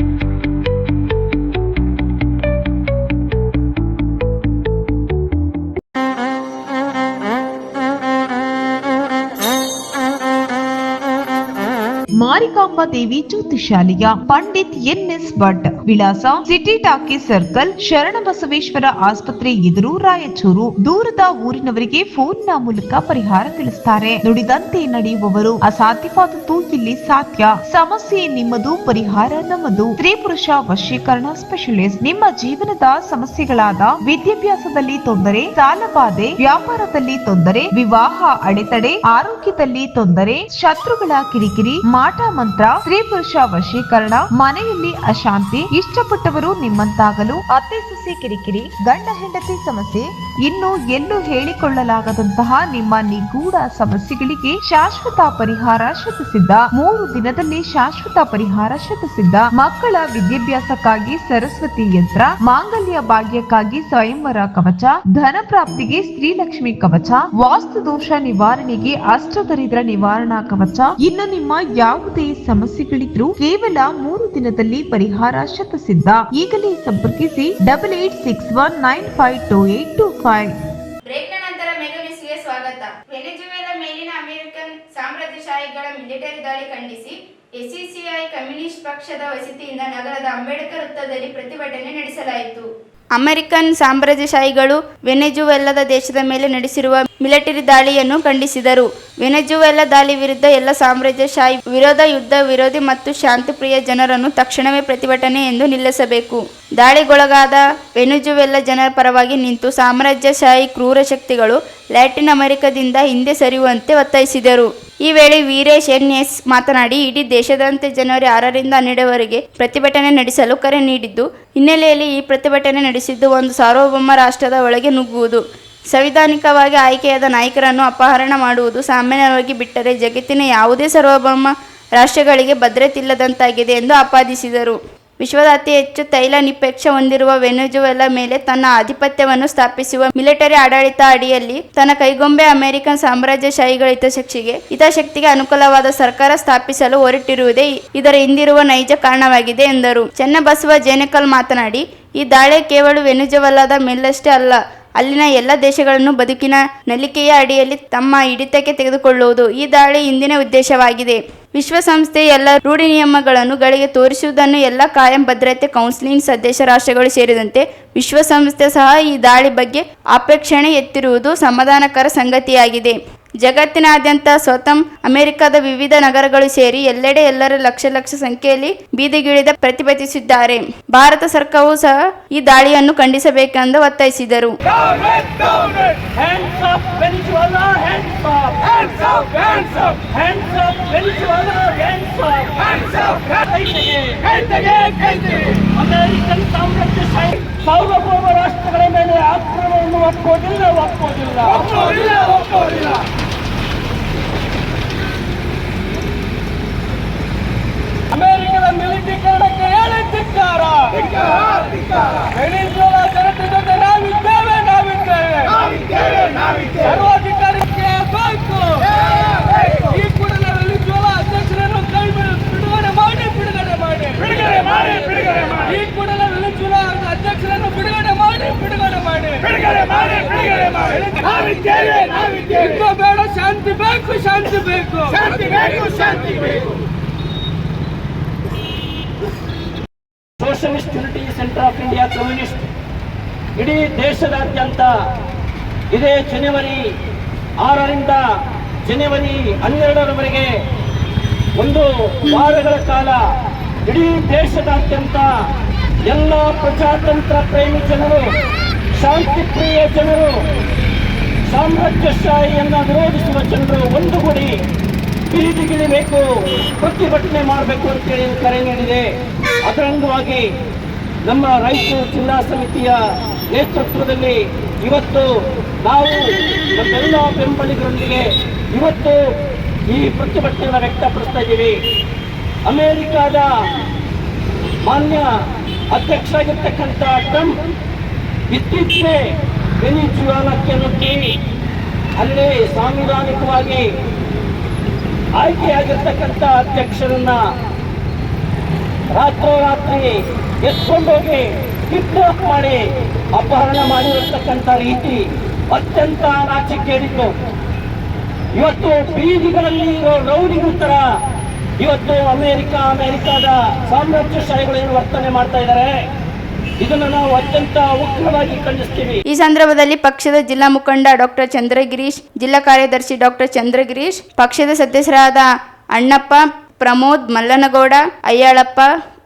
ಮಾರಿಕಾಂಬಾ ದೇವಿ ಜ್ಯೋತಿಷಾಲಯ, ಪಂಡಿತ್ NS ಭಟ್, ವಿಳಾಸ ಸಿಟಿ ಟಾಕೀಸ್ ಸರ್ಕಲ್, ಶರಣಬಸವೇಶ್ವರ ಆಸ್ಪತ್ರೆ ಎದುರು, ರಾಯಚೂರು. ದೂರದ ಊರಿನವರಿಗೆ ಫೋನ್ನ ಮೂಲಕ ಪರಿಹಾರ ತಿಳಿಸುತ್ತಾರೆ. ನುಡಿದಂತೆ ನಡೆಯುವವರು. ಅಸಾಧ್ಯವಾದದ್ದು ಇಲ್ಲಿ ಸಾಧ್ಯ. ಸಮಸ್ಯೆ ನಿಮ್ಮದು, ಪರಿಹಾರ ನಮ್ಮದು. ಸ್ತ್ರೀ ಪುರುಷ ವಶೀಕರಣ ಸ್ಪೆಷಲಿಸ್ಟ್. ನಿಮ್ಮ ಜೀವನದ ಸಮಸ್ಯೆಗಳಾದ ವಿದ್ಯಾಭ್ಯಾಸದಲ್ಲಿ ತೊಂದರೆ, ಸಾಲಬಾಧೆ, ವ್ಯಾಪಾರದಲ್ಲಿ ತೊಂದರೆ, ವಿವಾಹ ಅಡೆತಡೆ, ಆರೋಗ್ಯದಲ್ಲಿ ತೊಂದರೆ, ಶತ್ರುಗಳ ಕಿರಿಕಿರಿ, ಮಾಟ ಮಂತ್ರ, ಸ್ತ್ರೀ ಪುರುಷ ವಶೀಕರಣ, ಮನೆಯಲ್ಲಿ ಅಶಾಂತಿ, ಇಷ್ಟಪಟ್ಟವರು ನಿಮ್ಮಂತಾಗಲು, ಅತ್ತೆ ಸೊಸೆ ಕಿರಿಕಿರಿ, ಗಂಡ ಹೆಂಡತಿ ಸಮಸ್ಯೆ, ಇನ್ನು ಎಲ್ಲೂ ಹೇಳಿಕೊಳ್ಳಲಾಗದಂತಹ ನಿಮ್ಮ ನಿಗೂಢ ಸಮಸ್ಯೆಗಳಿಗೆ ಶಾಶ್ವತ ಪರಿಹಾರ ಶತಸಿದ್ಧ. 3 ದಿನದಲ್ಲಿ ಶಾಶ್ವತ ಪರಿಹಾರ ಶತಸಿದ್ಧ. ಮಕ್ಕಳ ವಿದ್ಯಾಭ್ಯಾಸಕ್ಕಾಗಿ ಸರಸ್ವತಿ ಯಂತ್ರ, ಮಾಂಗಲ್ಯ ಭಾಗ್ಯಕ್ಕಾಗಿ ಸ್ವಯಂವರ ಕವಚ, ಧನ ಪ್ರಾಪ್ತಿಗೆ ಸ್ತ್ರೀಲಕ್ಷ್ಮಿ ಕವಚ, ವಾಸ್ತು ದೋಷ ನಿವಾರಣೆಗೆ ಅಷ್ಟದರಿದ್ರ ನಿವಾರಣಾ ಕವಚ. ಇನ್ನು ನಿಮ್ಮ ಯಾವುದೇ ಸಮಸ್ಯೆಗಳಿದ್ರೂ ಕೇವಲ 3 ದಿನದಲ್ಲಿ ಪರಿಹಾರ ಶತಸಿದ್ಧ. ಈಗಲೇ ಸಂಪರ್ಕಿಸಿ 8861952825. ಬ್ರೇಕ್ನ ನಂತರ ಮೆಗಾ ನ್ಯೂಸ್ಗೆ ಸ್ವಾಗತ. ವೆನೆಜುವೆಲಾ ಮೇಲಿನ ಅಮೆರಿಕನ್ ಸಾಮ್ರಾಜ್ಯಶಾಹಿಗಳ ಮಿಲಿಟರಿ ದಾಳಿ ಖಂಡಿಸಿ ಎಸ್ಸಿಸಿಐ ಕಮ್ಯುನಿಸ್ಟ್ ಪಕ್ಷದ ವಸತಿಯಿಂದ ನಗರದ ಅಂಬೇಡ್ಕರ್ ವೃತ್ತದಲ್ಲಿ ಪ್ರತಿಭಟನೆ ನಡೆಸಲಾಯಿತು. ಅಮೆರಿಕನ್ ಸಾಮ್ರಾಜ್ಯಶಾಹಿಗಳು ವೆನೆಜುವೆಲಾದ ದೇಶದ ಮೇಲೆ ನಡೆಸಿರುವ ಮಿಲಿಟರಿ ದಾಳಿಯನ್ನು ಖಂಡಿಸಿದರು. ವೆನೆಜುವೆಲಾ ದಾಳಿ ವಿರುದ್ಧ ಎಲ್ಲ ಸಾಮ್ರಾಜ್ಯಶಾಹಿ ವಿರೋಧ, ಯುದ್ಧ ವಿರೋಧಿ ಮತ್ತು ಶಾಂತಿಪ್ರಿಯ ಜನರನ್ನು ತಕ್ಷಣವೇ ಪ್ರತಿಭಟನೆ ಎಂದು ನಿಲ್ಲಿಸಬೇಕು. ದಾಳಿಗೊಳಗಾದ ವೆನೆಜುವೆಲಾ ಜನರ ಪರವಾಗಿ ನಿಂತು ಸಾಮ್ರಾಜ್ಯಶಾಹಿ ಕ್ರೂರ ಶಕ್ತಿಗಳು ಲ್ಯಾಟಿನ್ ಅಮೆರಿಕದಿಂದ ಹಿಂದೆ ಸರಿಯುವಂತೆ ಒತ್ತಾಯಿಸಿದರು. ಈ ವೇಳೆ ವೀರೇಶ್ NS ಮಾತನಾಡಿ, ಇಡೀ ದೇಶದಂತೆ ಜನವರಿ 6ರಿಂದ 12ರವರೆಗೆ ಪ್ರತಿಭಟನೆ ನಡೆಸಲು ಕರೆ ನೀಡಿದ್ದು ಹಿನ್ನೆಲೆಯಲ್ಲಿ ಈ ಪ್ರತಿಭಟನೆ ನಡೆಸಿದ್ದು ಒಂದು ಸಾರ್ವಭೌಮ ರಾಷ್ಟ್ರದ ಒಳಗೆ ನುಗ್ಗುವುದು, ಸಂವಿಧಾನಿಕವಾಗಿ ಆಯ್ಕೆಯಾದ ನಾಯಕರನ್ನು ಅಪಹರಣ ಮಾಡುವುದು ಸಾಮಾನ್ಯವಾಗಿ ಬಿಟ್ಟರೆ ಜಗತ್ತಿನ ಯಾವುದೇ ಸಾರ್ವಭೌಮ ರಾಷ್ಟ್ರಗಳಿಗೆ ಭದ್ರತೆ ಇಲ್ಲದಂತಾಗಿದೆ ಎಂದು ಆಪಾದಿಸಿದರು. ವಿಶ್ವದ ಅತಿ ಹೆಚ್ಚು ತೈಲ ನಿಕ್ಷೇಪ ಹೊಂದಿರುವ ವೆನೆಜುವೆಲಾ ಮೇಲೆ ತನ್ನ ಆಧಿಪತ್ಯವನ್ನು ಸ್ಥಾಪಿಸುವ ಮಿಲಿಟರಿ ಆಡಳಿತ ಅಡಿಯಲ್ಲಿ ತನ್ನ ಕೈಗೊಂಬೆ ಅಮೆರಿಕನ್ ಸಾಮ್ರಾಜ್ಯಶಾಹಿಗಳ ಹಿತಾಸಕ್ತಿಗೆ ಅನುಕೂಲವಾದ ಸರ್ಕಾರ ಸ್ಥಾಪಿಸಲು ಹೊರಟಿರುವುದೇ ಇದರ ಹಿಂದಿರುವ ನೈಜ ಕಾರಣವಾಗಿದೆ ಎಂದರು. ಚೆನ್ನಬಸವ ಜೇನೆಕಲ್ ಮಾತನಾಡಿ, ಈ ದಾಳಿ ಕೇವಲ ವೆನೆಜುವೆಲಾದ ಮೇಲಷ್ಟೇ ಅಲ್ಲ, ಅಲ್ಲಿನ ಎಲ್ಲ ದೇಶಗಳನ್ನು ಬದುಕಿನ ನಲಿಕೆಯ ಅಡಿಯಲ್ಲಿ ತಮ್ಮ ಹಿಡಿತಕ್ಕೆ ತೆಗೆದುಕೊಳ್ಳುವುದು ಈ ದಾಳಿ ಹಿಂದಿನ ಉದ್ದೇಶವಾಗಿದೆ. ವಿಶ್ವಸಂಸ್ಥೆ ಎಲ್ಲ ರೂಢಿ ನಿಯಮಗಳನ್ನು ಗಳಿಗೆ ತೋರಿಸುವುದನ್ನು ಎಲ್ಲ ಕಾಯಂ ಭದ್ರತೆ ಕೌನ್ಸಿಲಿನ ಸದಸ್ಯ ರಾಷ್ಟ್ರಗಳು ಸೇರಿದಂತೆ ವಿಶ್ವಸಂಸ್ಥೆ ಸಹ ಈ ದಾಳಿ ಬಗ್ಗೆ ಆಕ್ಷೇಪಣೆ ಎತ್ತಿರುವುದು ಸಮಾಧಾನಕರ ಸಂಗತಿಯಾಗಿದೆ. ಜಗತ್ತಿನಾದ್ಯಂತ ಸ್ವತಃ ಅಮೆರಿಕದ ವಿವಿಧ ನಗರಗಳು ಸೇರಿ ಎಲ್ಲೆಡೆ ಎಲ್ಲರ ಲಕ್ಷ ಸಂಖ್ಯೆಯಲ್ಲಿ ಬೀದಿಗಿಳಿದ ಪ್ರತಿಭಟಿಸಿದ್ದಾರೆ. ಭಾರತ ಸರ್ಕಾರವೂ ಸಹ ಈ ದಾಳಿಯನ್ನು ಖಂಡಿಸಬೇಕೆಂದು ಒತ್ತಾಯಿಸಿದರು. ಅಮೆರಿಕನ್ ಸಾಮ್ರಾಜ್ಯಶಾಹಿ ಸಾರ್ವಭೌಮ ರಾಷ್ಟ್ರಗಳ ಮೇಲೆ ಆಕ್ರಮಣವನ್ನು ಒಪ್ಪುವುದಿಲ್ಲ. ಅಮೆರಿಕದ ಮಿಲಿಟರೀಕರಣಕ್ಕೆ ಹೇಳಿ ಧಿಕ್ಕಾರ. ವೆನೆಜುವೆಲಾ ಜನತೆ ಜೊತೆ ನಾವಿದ್ದೇವೆ. ಸರ್ವಾಧಿಕಾರಕ್ಕೆ ಬೇಕು. ಈ ಕೂಡಲೇ ವೆನೆಜುವೆಲಾ ಅಧ್ಯಕ್ಷರನ್ನು ಬಿಡುಗಡೆ ಮಾಡಿ. ಈ ಕೂಡಲೇ ವೆನೆಜುವೆಲಾ ಅಧ್ಯಕ್ಷರನ್ನು ಬಿಡುಗಡೆ ಮಾಡಿ. ಯುದ್ಧ ಬೇಡ, ಶಾಂತಿ ಬೇಕು. Socialist unity centre of India communist ಇಡೀ ದೇಶದಾದ್ಯಂತ ಇದೇ ಜನವರಿ 6ರಿಂದ ಜನವರಿ 12ರವರೆಗೆ 1 ವಾರಗಳ ಕಾಲ ಇಡೀ ದೇಶದಾದ್ಯಂತ ಎಲ್ಲ ಪ್ರಜಾತಂತ್ರ ಪ್ರೇಮಿ ಜನರು, ಶಾಂತಿಪ್ರಿಯ ಜನರು, ಸಾಮ್ರಾಜ್ಯಶಾಹಿಯನ್ನು ವಿರೋಧಿಸುವ ಜನರು ಒಂದುಗೂಡಿ ಬೀದಿಗಿಳಿಬೇಕು, ಪ್ರತಿಭಟನೆ ಮಾಡಬೇಕು ಅಂತೇಳಿ ಕರೆ ನೀಡಿದೆ. ಅದರ ಅಂಗವಾಗಿ ನಮ್ಮ ರಾಯಚೂರು ಜಿಲ್ಲಾ ಸಮಿತಿಯ ನೇತೃತ್ವದಲ್ಲಿ ಇವತ್ತು ನಾವು ನಮ್ಮೆಲ್ಲ ಬೆಂಬಲಿಗರೊಂದಿಗೆ ಇವತ್ತು ಈ ಪ್ರತಿಭಟನೆಯನ್ನು ವ್ಯಕ್ತಪಡಿಸ್ತಾ ಇದ್ದೀವಿ. ಅಮೆರಿಕದ ಮಾನ್ಯ ಅಧ್ಯಕ್ಷರಾಗಿರ್ತಕ್ಕಂಥ ಟ್ರಂಪ್ ಇತ್ತೀಚೆಗೆ ವೆನೆಜುವೆಲಾಕ್ಕೆ ನುಗ್ಗಿ ಅಲ್ಲಿ ಸಾಂವಿಧಾನಿಕವಾಗಿ ಆಯ್ಕೆಯಾಗಿರ್ತಕ್ಕಂಥ ಅಧ್ಯಕ್ಷರನ್ನ ರಾತ್ರೋರಾತ್ರಿ ಎತ್ಕೊಂಡೋಗಿ ಕಿಡ್ನಾಪ್ ಮಾಡಿ ಅಪಹರಣ ಮಾಡಿರತಕ್ಕಂಥ ರೀತಿ ಅತ್ಯಂತ ನಾಚಿಕೆಗೇಡಿತು. ಇವತ್ತು ಬೀದಿಗಳಲ್ಲಿ ಇರೋ ರೌಡಿಗಳ ತರ ಇವತ್ತು ಅಮೆರಿಕಾದ ಸಾಮ್ರಾಜ್ಯಶಾಹಿಗಳು ಏನು ವರ್ತನೆ ಮಾಡ್ತಾ ಇದ್ದಾರೆ, ಇದನ್ನು ನಾವು ಅತ್ಯಂತ ಉಗ್ರವಾಗಿ ಖಂಡಿಸ್ತೀವಿ. ಈ ಸಂದರ್ಭದಲ್ಲಿ ಪಕ್ಷದ ಜಿಲ್ಲಾ ಮುಖಂಡ ಡಾಕ್ಟರ್ ಚಂದ್ರಗಿರೀಶ್, ಜಿಲ್ಲಾ ಕಾರ್ಯದರ್ಶಿ ಡಾಕ್ಟರ್ ಚಂದ್ರಗಿರೀಶ್, ಪಕ್ಷದ ಸದಸ್ಯರಾದ ಅಣ್ಣಪ್ಪ, ಪ್ರಮೋದ್, ಮಲ್ಲನಗೌಡ, ಅಯ್ಯಾಳಪ್ಪ,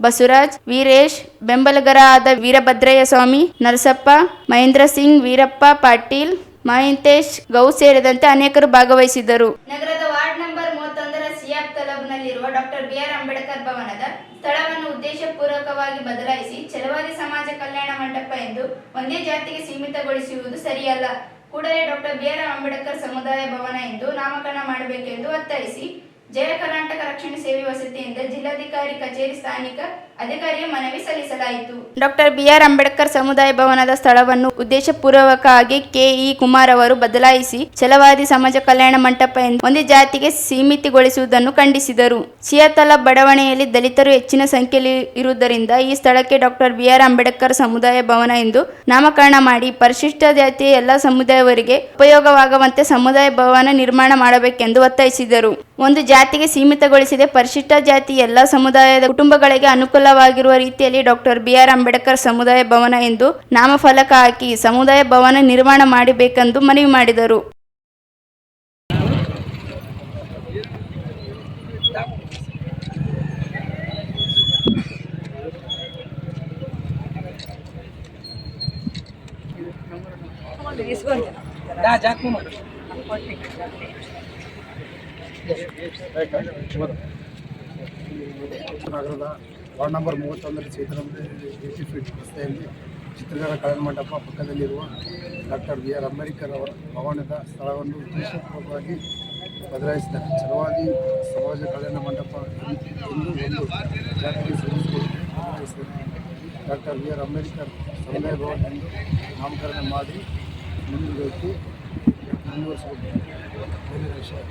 ಬಸವರಾಜ್, ವೀರೇಶ್, ಬೆಂಬಲಿಗರಾದ ವೀರಭದ್ರಯ್ಯ ಸ್ವಾಮಿ, ನರಸಪ್ಪ, ಮಹೇಂದ್ರ ಸಿಂಗ್, ವೀರಪ್ಪ ಪಾಟೀಲ್, ಮಹಂತೇಶ್, ಗೌ ಸೇರಿದಂತೆ ಅನೇಕರು ಭಾಗವಹಿಸಿದ್ದರು. ನಗರದ ವಾರ್ಡ್ ನಂಬರ್ 31ರ ಸಿಯಾಬ್ ತಲಬ್ನಲ್ಲಿರುವ ಡಾಕ್ಟರ್ ಬಿಆರ್ ಅಂಬೇಡ್ಕರ್ ಭವನದ ಸ್ಥಳವನ್ನು ಉದ್ದೇಶಪೂರ್ವಕವಾಗಿ ಬದಲಾಯಿಸಿ ಛಲವಾದಿ ಸಮಾಜ ಕಲ್ಯಾಣ ಮಂಟಪ ಎಂದು ಒಂದೇ ಜಾತಿಗೆ ಸೀಮಿತಗೊಳಿಸುವುದು ಸರಿಯಲ್ಲ. ಕೂಡಲೇ ಡಾಕ್ಟರ್ ಬಿಆರ್ ಅಂಬೇಡ್ಕರ್ ಸಮುದಾಯ ಭವನ ಎಂದು ನಾಮಕರಣ ಮಾಡಬೇಕೆಂದು ಒತ್ತಾಯಿಸಿ ಜಯ ಕರ್ನಾಟಕ ರಕ್ಷಣೆ ಸೇವೆ ವಸತಿಯಿಂದ ಜಿಲ್ಲಾಧಿಕಾರಿ ಕಚೇರಿ ಸ್ಥಾನಿಕ ಅಧಿಕಾರಿಗೆ ಮನವಿ ಸಲ್ಲಿಸಲಾಯಿತು. ಡಾಕ್ಟರ್ ಬಿಆರ್ ಅಂಬೇಡ್ಕರ್ ಸಮುದಾಯ ಭವನದ ಸ್ಥಳವನ್ನು ಉದ್ದೇಶಪೂರ್ವಕವಾಗಿ ಕೆಇ ಕುಮಾರ್ ಅವರು ಬದಲಾಯಿಸಿ ಛಲವಾದಿ ಸಮಾಜ ಕಲ್ಯಾಣ ಮಂಟಪ ಎಂದು ಒಂದೇ ಜಾತಿಗೆ ಸೀಮಿತಗೊಳಿಸುವುದನ್ನು ಖಂಡಿಸಿದರು. ಸಿಯಾತಲ ಬಡಾವಣೆಯಲ್ಲಿ ದಲಿತರು ಹೆಚ್ಚಿನ ಸಂಖ್ಯೆಯಲ್ಲಿ ಇರುವುದರಿಂದ ಈ ಸ್ಥಳಕ್ಕೆ ಡಾಕ್ಟರ್ ಬಿಆರ್ ಅಂಬೇಡ್ಕರ್ ಸಮುದಾಯ ಭವನ ಎಂದು ನಾಮಕರಣ ಮಾಡಿ ಪರಿಶಿಷ್ಟ ಜಾತಿಯ ಎಲ್ಲ ಸಮುದಾಯವರಿಗೆ ಉಪಯೋಗವಾಗುವಂತೆ ಸಮುದಾಯ ಭವನ ನಿರ್ಮಾಣ ಮಾಡಬೇಕೆಂದು ಒತ್ತಾಯಿಸಿದರು. ಒಂದು ಜಾತಿಗೆ ಸೀಮಿತಗೊಳಿಸಿದೆ ಪರಿಶಿಷ್ಟ ಜಾತಿ ಎಲ್ಲ ಸಮುದಾಯದ ಕುಟುಂಬಗಳಿಗೆ ಅನುಕೂಲವಾಗಿರುವ ರೀತಿಯಲ್ಲಿ ಡಾಕ್ಟರ್ ಬಿಆರ್ ಅಂಬೇಡ್ಕರ್ ಸಮುದಾಯ ಭವನ ಎಂದು ನಾಮಫಲಕ ಹಾಕಿ ಸಮುದಾಯ ಭವನ ನಿರ್ಮಾಣ ಮಾಡಬೇಕೆಂದು ಮನವಿ ಮಾಡಿದರು. ನಗರದ ವಾರ್ಡ್ ನಂಬರ್ 31ರಲ್ಲಿ ಸೇತುವೆ 80 ಫೀಟ್ ರಸ್ತೆಯಲ್ಲಿ ಚಿತ್ರಗಾರ ಕಲ್ಯಾಣ ಮಂಟಪ ಪಕ್ಕದಲ್ಲಿರುವ ಡಾಕ್ಟರ್ ಬಿಆರ್ ಅಂಬೇಡ್ಕರ್ ಅವರ ಭವನದ ಸ್ಥಳವನ್ನು ಉದ್ದೇಶಪೂರ್ವಕವಾಗಿ ಬದಲಾಯಿಸಿದ್ದಾರೆ. ಛಲವಾದಿ ಸಮಾಜ ಕಲ್ಯಾಣ ಮಂಟಪ ಎಂದು ಒಂದು ಜಾತಿಗೆ ಸೇರಿಸಿಕೊಂಡು ಬದಲಾಯಿಸಿದ್ದಾರೆ. ಡಾಕ್ಟರ್ ಬಿಆರ್ ಅಂಬೇಡ್ಕರ್ ಸಮುದಾಯ ಭವನ ಎಂದು ನಾಮಕರಣ ಮಾಡಿ ಮುಂದುವರಿಸಬೇಕು. ಬೇರೆ ವಿಷಯ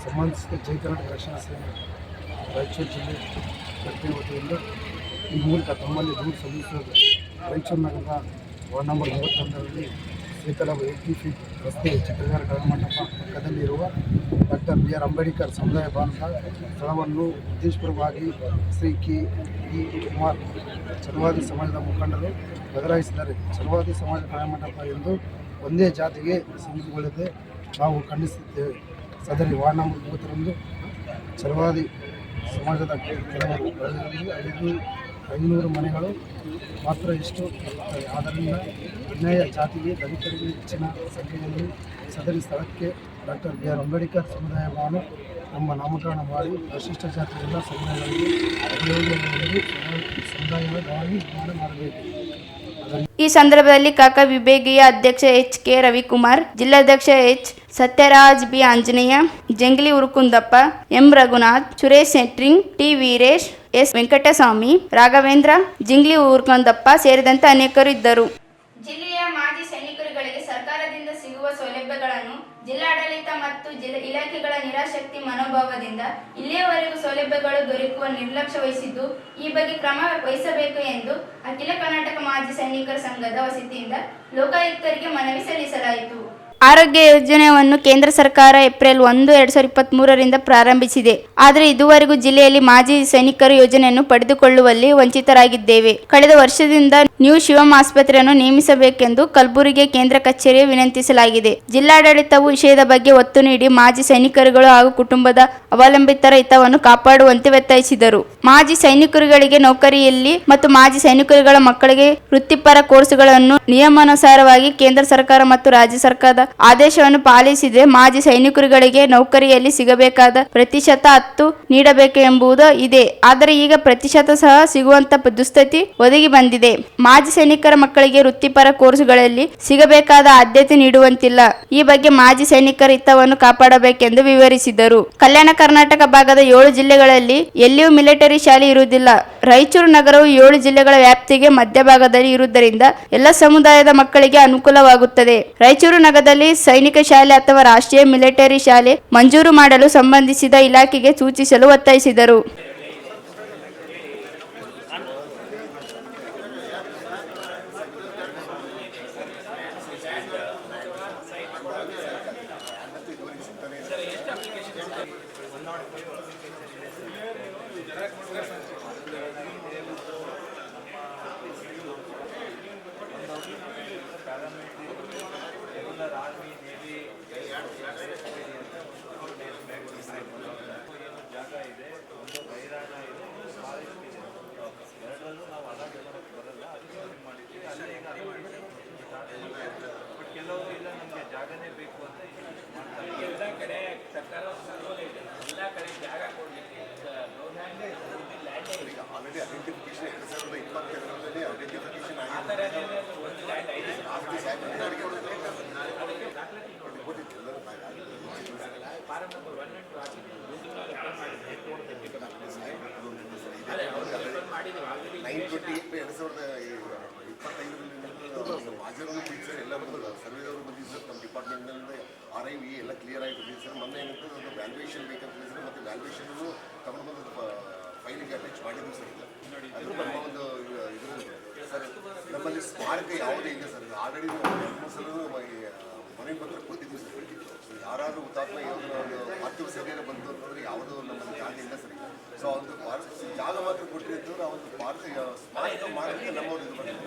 ಸಂಬಂಧಿಸಿದ ಜಯ ಕರ್ನಾಟಕ ರಕ್ಷಣಾ ಸೇವೆ ರಾಯಚೂರು ಜಿಲ್ಲೆ ಕರ್ತವ್ಯ ವತಿಯಿಂದ ಈ ಮೂಲಕ ತಮ್ಮಲ್ಲಿ ದೂರು ಸಲ್ಲಿಸುವುದು. ರಾಯಚೂರು ನಗರದ ವಾರ್ಡ್ ನಂಬರ್ 31ರಲ್ಲಿ ಸೇತಲ 80 ಫೀಟ್ ರಸ್ತೆ ಚಿತ್ರಗಾರ ಕಲ್ಯಾಣ ಮಂಟಪ ಪಕ್ಕದಲ್ಲಿರುವ ಡಾಕ್ಟರ್ ಬಿಆರ್ ಅಂಬೇಡ್ಕರ್ ಸಮುದಾಯ ಭವನದ ಸ್ಥಳವನ್ನು ಉದ್ದೇಶಪೂರ್ವಕವಾಗಿ ಶ್ರೀ ಕೆಇ ಕುಮಾರ್ ಛಲವಾದಿ ಸಮಾಜದ ಮುಖಂಡರು ಬದಲಾಯಿಸಿದ್ದಾರೆ. ಛಲವಾದಿ ಸಮಾಜ ಕಲ್ಯಾಣ ಮಂಟಪ ಎಂದು ಒಂದೇ ಜಾತಿಗೆ ಸೀಮಿತಗೊಳ್ಳದೆ ನಾವು ಖಂಡಿಸುತ್ತೇವೆ. ಸದರಿ ವಾರ್ಡ್ ನಂಬರ್ 30ರಂದು ಛಲವಾದಿ ಸಮಾಜದ ಕೆಲವರು 500 ಮನೆಗಳು ಮಾತ್ರ ಇಷ್ಟು ಇರುತ್ತವೆ. ಆದ್ದರಿಂದ ಅನ್ಯಾಯ ಜಾತಿಗೆ ದಲಿತರಿಗೆ ಹೆಚ್ಚಿನ ಸಂಖ್ಯೆಯಲ್ಲಿ ಸದರಿ ಸ್ಥಳಕ್ಕೆ ಡಾಕ್ಟರ್ ಬಿಆರ್ ಅಂಬೇಡ್ಕರ್ ಸಮುದಾಯ ಭವನ ನಮ್ಮ ನಾಮಕರಣ ಮಾಡಿ ಪರಿಶಿಷ್ಟ ಜಾತಿ ಎಲ್ಲ ಸಮುದಾಯಗಳಿಗೆ ಉಪಯೋಗವಾಗಿ ಸಮುದಾಯದ ಭವನ ನಿರ್ಮಾಣ ಮಾಡಬೇಕು. ಈ ಸಂದರ್ಭದಲ್ಲಿ ಕಾಕ ವಿಭಾಗೀಯ ಅಧ್ಯಕ್ಷ ಎಚ್ ಕೆ ರವಿಕುಮಾರ್, ಜಿಲ್ಲಾಧ್ಯಕ್ಷ H Satyaraj, B Anjaneya, Jangli Urukundappa, M Raghunath, Suresh centring, T Veeresh, S Venkataswamy, Raghavendra, Jingli Urukundappa ಸೇರಿದಂತೆ ಅನೇಕರು ಇದ್ದರು. ಜಿಲ್ಲೆಯ ಮಾಜಿ ಸೈನಿಕರುಗಳಿಗೆ ಸರ್ಕಾರದಿಂದ ಸಿಗುವ ಸೌಲಭ್ಯಗಳನ್ನು ಜಿಲ್ಲಾಡಳಿತ ಮತ್ತು ಇಲಾಖೆಗಳ ನಿರಾಸಕ್ತಿ ಮನೋಭಾವದಿಂದ ಇಲ್ಲಿಯವರೆಗೂ ಸೌಲಭ್ಯಗಳು ದೊರಕುವ ನಿರ್ಲಕ್ಷ್ಯ ವಹಿಸಿದ್ದು, ಈ ಬಗ್ಗೆ ಕ್ರಮ ವಹಿಸಬೇಕು ಎಂದು ಅಖಿಲ ಕರ್ನಾಟಕ ಮಾಜಿ ಸೈನಿಕರ ಸಂಘದ ವತಿಯಿಂದ ಲೋಕಾಯುಕ್ತರಿಗೆ ಮನವಿ ಸಲ್ಲಿಸಲಾಯಿತು. ಆರೋಗ್ಯ ಯೋಜನೆಯನ್ನು ಕೇಂದ್ರ ಸರ್ಕಾರ ಏಪ್ರಿಲ್ 1, 2023ರಿಂದ ಪ್ರಾರಂಭಿಸಿದೆ. ಆದರೆ ಇದುವರೆಗೂ ಜಿಲ್ಲೆಯಲ್ಲಿ ಮಾಜಿ ಸೈನಿಕರು ಯೋಜನೆಯನ್ನು ಪಡೆದುಕೊಳ್ಳುವಲ್ಲಿ ವಂಚಿತರಾಗಿದ್ದೇವೆ. ಕಳೆದ ವರ್ಷದಿಂದ ನ್ಯೂ ಶಿವಮ್ ಆಸ್ಪತ್ರೆಯನ್ನು ನೇಮಿಸಬೇಕೆಂದು ಕಲಬುರಗಿ ಕೇಂದ್ರ ಕಚೇರಿಗೆ ವಿನಂತಿಸಲಾಗಿದೆ. ಜಿಲ್ಲಾಡಳಿತವು ವಿಷಯದ ಬಗ್ಗೆ ಒತ್ತು ನೀಡಿ ಮಾಜಿ ಸೈನಿಕರುಗಳು ಹಾಗೂ ಕುಟುಂಬದ ಅವಲಂಬಿತರ ಹಿತವನ್ನು ಕಾಪಾಡುವಂತೆ ಒತ್ತಾಯಿಸಿದರು. ಮಾಜಿ ಸೈನಿಕರುಗಳಿಗೆ ನೌಕರಿಯಲ್ಲಿ ಮತ್ತು ಮಾಜಿ ಸೈನಿಕರುಗಳ ಮಕ್ಕಳಿಗೆ ವೃತ್ತಿಪರ ಕೋರ್ಸ್ಗಳನ್ನು ನಿಯಮಾನುಸಾರವಾಗಿ ಕೇಂದ್ರ ಸರ್ಕಾರ ಮತ್ತು ರಾಜ್ಯ ಸರ್ಕಾರದ ಆದೇಶವನ್ನು ಪಾಲಿಸಿದೆ. ಮಾಜಿ ಸೈನಿಕರುಗಳಿಗೆ ನೌಕರಿಯಲ್ಲಿ ಸಿಗಬೇಕಾದ ಪ್ರತಿಶತ 10 ನೀಡಬೇಕು ಎಂಬುದು ಇದೆ. ಆದರೆ ಈಗ ಪ್ರತಿಶತ ಸಹ ಸಿಗುವಂತ ದುಸ್ಥಿತಿ ಒದಗಿ ಬಂದಿದೆ. ಮಾಜಿ ಸೈನಿಕರ ಮಕ್ಕಳಿಗೆ ವೃತ್ತಿಪರ ಕೋರ್ಸ್ಗಳಲ್ಲಿ ಸಿಗಬೇಕಾದ ಆದ್ಯತೆ ನೀಡುವಂತಿಲ್ಲ. ಈ ಬಗ್ಗೆ ಮಾಜಿ ಸೈನಿಕರ ಹಿತವನ್ನು ಕಾಪಾಡಬೇಕೆಂದು ವಿವರಿಸಿದರು. ಕಲ್ಯಾಣ ಕರ್ನಾಟಕ ಭಾಗದ 7 ಜಿಲ್ಲೆಗಳಲ್ಲಿ ಎಲ್ಲಿಯೂ ಮಿಲಿಟರಿ ಶಾಲೆ ಇರುವುದಿಲ್ಲ. ರಾಯಚೂರು ನಗರವು 7 ಜಿಲ್ಲೆಗಳ ವ್ಯಾಪ್ತಿಗೆ ಮಧ್ಯಭಾಗದಲ್ಲಿ ಇರುವುದರಿಂದ ಎಲ್ಲ ಸಮುದಾಯದ ಮಕ್ಕಳಿಗೆ ಅನುಕೂಲವಾಗುತ್ತದೆ. ರಾಯಚೂರು ನಗರದಲ್ಲಿ ಸೈನಿಕ ಶಾಲೆ ಅಥವಾ ರಾಷ್ಟ್ರೀಯ ಮಿಲಿಟರಿ ಶಾಲೆ ಮಂಜೂರು ಮಾಡಲು ಸಂಬಂಧಿಸಿದ ಇಲಾಖೆಗೆ ಸೂಚಿಸಲು ಒತ್ತಾಯಿಸಿದರು. ಆರ್ಮಿ ನೇವಿ ಜಾಗ ಇದೆ, ಒಂದು ಬೈರಾಣ ಇದೆ, ಒಂದು ಫಾರೆಸ್ಟ್ ಇದೆ. ಎರಡರಲ್ಲೂ ನಾವು ಹಣ ಡೆವಲಪ್ ಬರಲ್ಲ, ಅದಕ್ಕೆ ಮಾಡಿದ್ದೀವಿ. ಅಲ್ಲೇ ಈಗ ಬಟ್ ಕೆಲವರು ಇಲ್ಲ ನಮಗೆ ಜಾಗನೇ ಬೇಕು ಅಂತ ಮಾಡ್ತಾರೆ. ಎಲ್ಲ ಕಡೆ ಸರ್ಕಾರ ಎಲ್ಲ ಕಡೆ ಜಾಗ ಕೊಡಲಿಕ್ಕೆ ಆಲ್ರೆಡಿ ಐಡೆಂಟಿಫಿಕೇಶನ್ 2022ರಲ್ಲಿ ಐಡೆಂಟಿಫಿಕೇಶನ್ ಆ ಥರ ಒಂದು land ID form number 1 and 2 ಹಾಕಿ ಅದೇ ಅವರು ರೆಫರ್ ಮಾಡಿದ್ರು ಆಲ್ರೆಡಿ 9/28/2025 ಮಾಜರು ಸರ್ ಎಲ್ಲ ಬಂದಿಲ್ಲ, ಸರ್ವೇದವರು ಬಂದಿದ್ದು ಸರ್, ನಮ್ಮ ಡಿಪಾರ್ಟ್ಮೆಂಟ್ನಿಂದ RIV ಎಲ್ಲ ಕ್ಲಿಯರ್ ಆಗಿ ಬಂದಿದೆ ಸರ್. ಮೊನ್ನೆ ಏನಂತ ಒಂದು ವ್ಯಾಲ್ಯೂಯೇಷನ್ ಬೇಕಂತ ಸರ್, ಮತ್ತು ವ್ಯಾಲ್ಯೂಯೇಷನ್ನು ತಗೊಂಡು ಬಂದು ಫೈಲಿಗೆ ಅಟ್ಯಾಚ್ ಮಾಡಿದ್ರು ಸರ್. ಇಲ್ಲ ಅದು ನಮ್ಮ ಒಂದು ಇದು ಸರ್, ನಮ್ಮಲ್ಲಿ ಸ್ಮಾರಕ ಯಾವುದೇ ಇಲ್ಲ ಸರ್. ಆಲ್ರೆಡಿ ನಾವು ಸಲ ಮನೆ ಪತ್ರ ಕೂತಿದ್ವಿ ಸರ್. ಯಾರಾದರೂ ಹುತಾತ್ಮ ಯೋಧನ ಒಂದು ಪಾರ್ಥಿವ ಶರೀರ ಬಂತು ಅಂತಂದರೆ ಯಾವುದೋ ನಮ್ಮಲ್ಲಿ ಜಾಗ ಇಲ್ಲ ಸರ್. ಸೊ ಒಂದು ಜಾಗ ಮಾತ್ರ ಕೊಟ್ಟರೆ ಅಂತಂದ್ರೆ ಆ ಒಂದು ಸ್ಮಾರಕ ಮಾಡೋಕ್ಕೆ ನಮ್ಮವ್ರು ಇದು ಮಾಡಿದ್ರು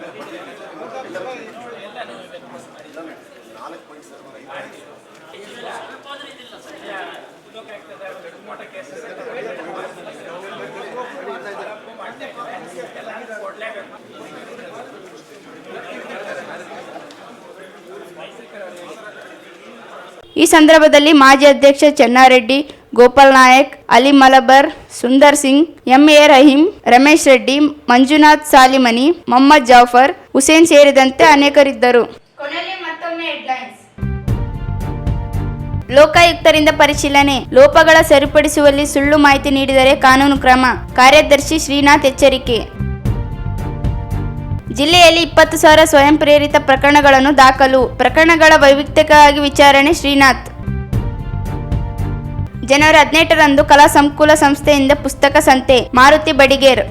4 ಪಾಯಿಂಟ್ ಸರ್, 5 ಈ ಸಂದರ್ಭದಲ್ಲಿ ಮಾಜಿ ಅಧ್ಯಕ್ಷ ಚೆನ್ನಾರೆಡ್ಡಿ, ಗೋಪಾಲ್ ನಾಯಕ್, ಅಲಿ ಮಲಬರ್, ಸುಂದರ್ ಸಿಂಗ್, MA ರಹೀಂ, ರಮೇಶ್ ರೆಡ್ಡಿ, ಮಂಜುನಾಥ್ ಸಾಲಿಮನಿ, ಮೊಹಮ್ಮದ್ ಜಾಫರ್, ಹುಸೇನ್ ಸೇರಿದಂತೆ ಅನೇಕರಿದ್ದರು. ಕೊನೆಯಲ್ಲಿ ಮತ್ತೊಮ್ಮೆ ಹೆಡ್ಲೈನ್ಸ್. ಲೋಕಾಯುಕ್ತರಿಂದ ಪರಿಶೀಲನೆ, ಲೋಪಗಳ ಸರಿಪಡಿಸುವಲ್ಲಿ ಸುಳ್ಳು ಮಾಹಿತಿ ನೀಡಿದರೆ ಕಾನೂನು ಕ್ರಮ, ಕಾರ್ಯದರ್ಶಿ ಶ್ರೀನಾಥ್ ಎಚ್ಚರಿಕೆ. ಜಿಲ್ಲೆಯಲ್ಲಿ 20,000 ಸ್ವಯಂ ಪ್ರೇರಿತ ಪ್ರಕರಣಗಳನ್ನು ದಾಖಲು, ಪ್ರಕರಣಗಳ ವೈಯಕ್ತಿಕವಾಗಿ ವಿಚಾರಣೆ ಶ್ರೀನಾಥ್. ಜನವರಿ 18ರಂದು ಕಲಾ ಸಂಕುಲ ಸಂಸ್ಥೆಯಿಂದ ಪುಸ್ತಕ ಸಂತೆ, ಮಾರುತಿ ಬಡಿಗೇರ್.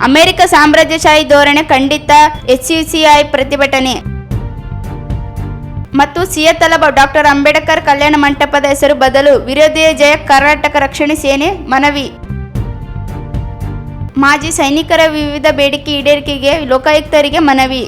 ಅಮೆರಿಕ ಸಾಮ್ರಾಜ್ಯಶಾಹಿ ಧೋರಣೆ ಖಂಡಿತ, HCCI ಪ್ರತಿಭಟನೆ. ಮತ್ತು ಸಿಯತಲ ಡಾಕ್ಟರ್ ಅಂಬೇಡ್ಕರ್ ಕಲ್ಯಾಣ ಮಂಟಪದ ಹೆಸರು ಬದಲು, ವಿರೋಧಿಯ ಜಯ, ಕರ್ನಾಟಕ ರಕ್ಷಣೆ ಸೇನೆ ಮನವಿ. ಮಾಜಿ ಸೈನಿಕರ ವಿವಿಧ ಬೇಡಿಕೆ ಈಡೇರಿಕೆಗೆ ಲೋಕಾಯುಕ್ತರಿಗೆ ಮನವಿ.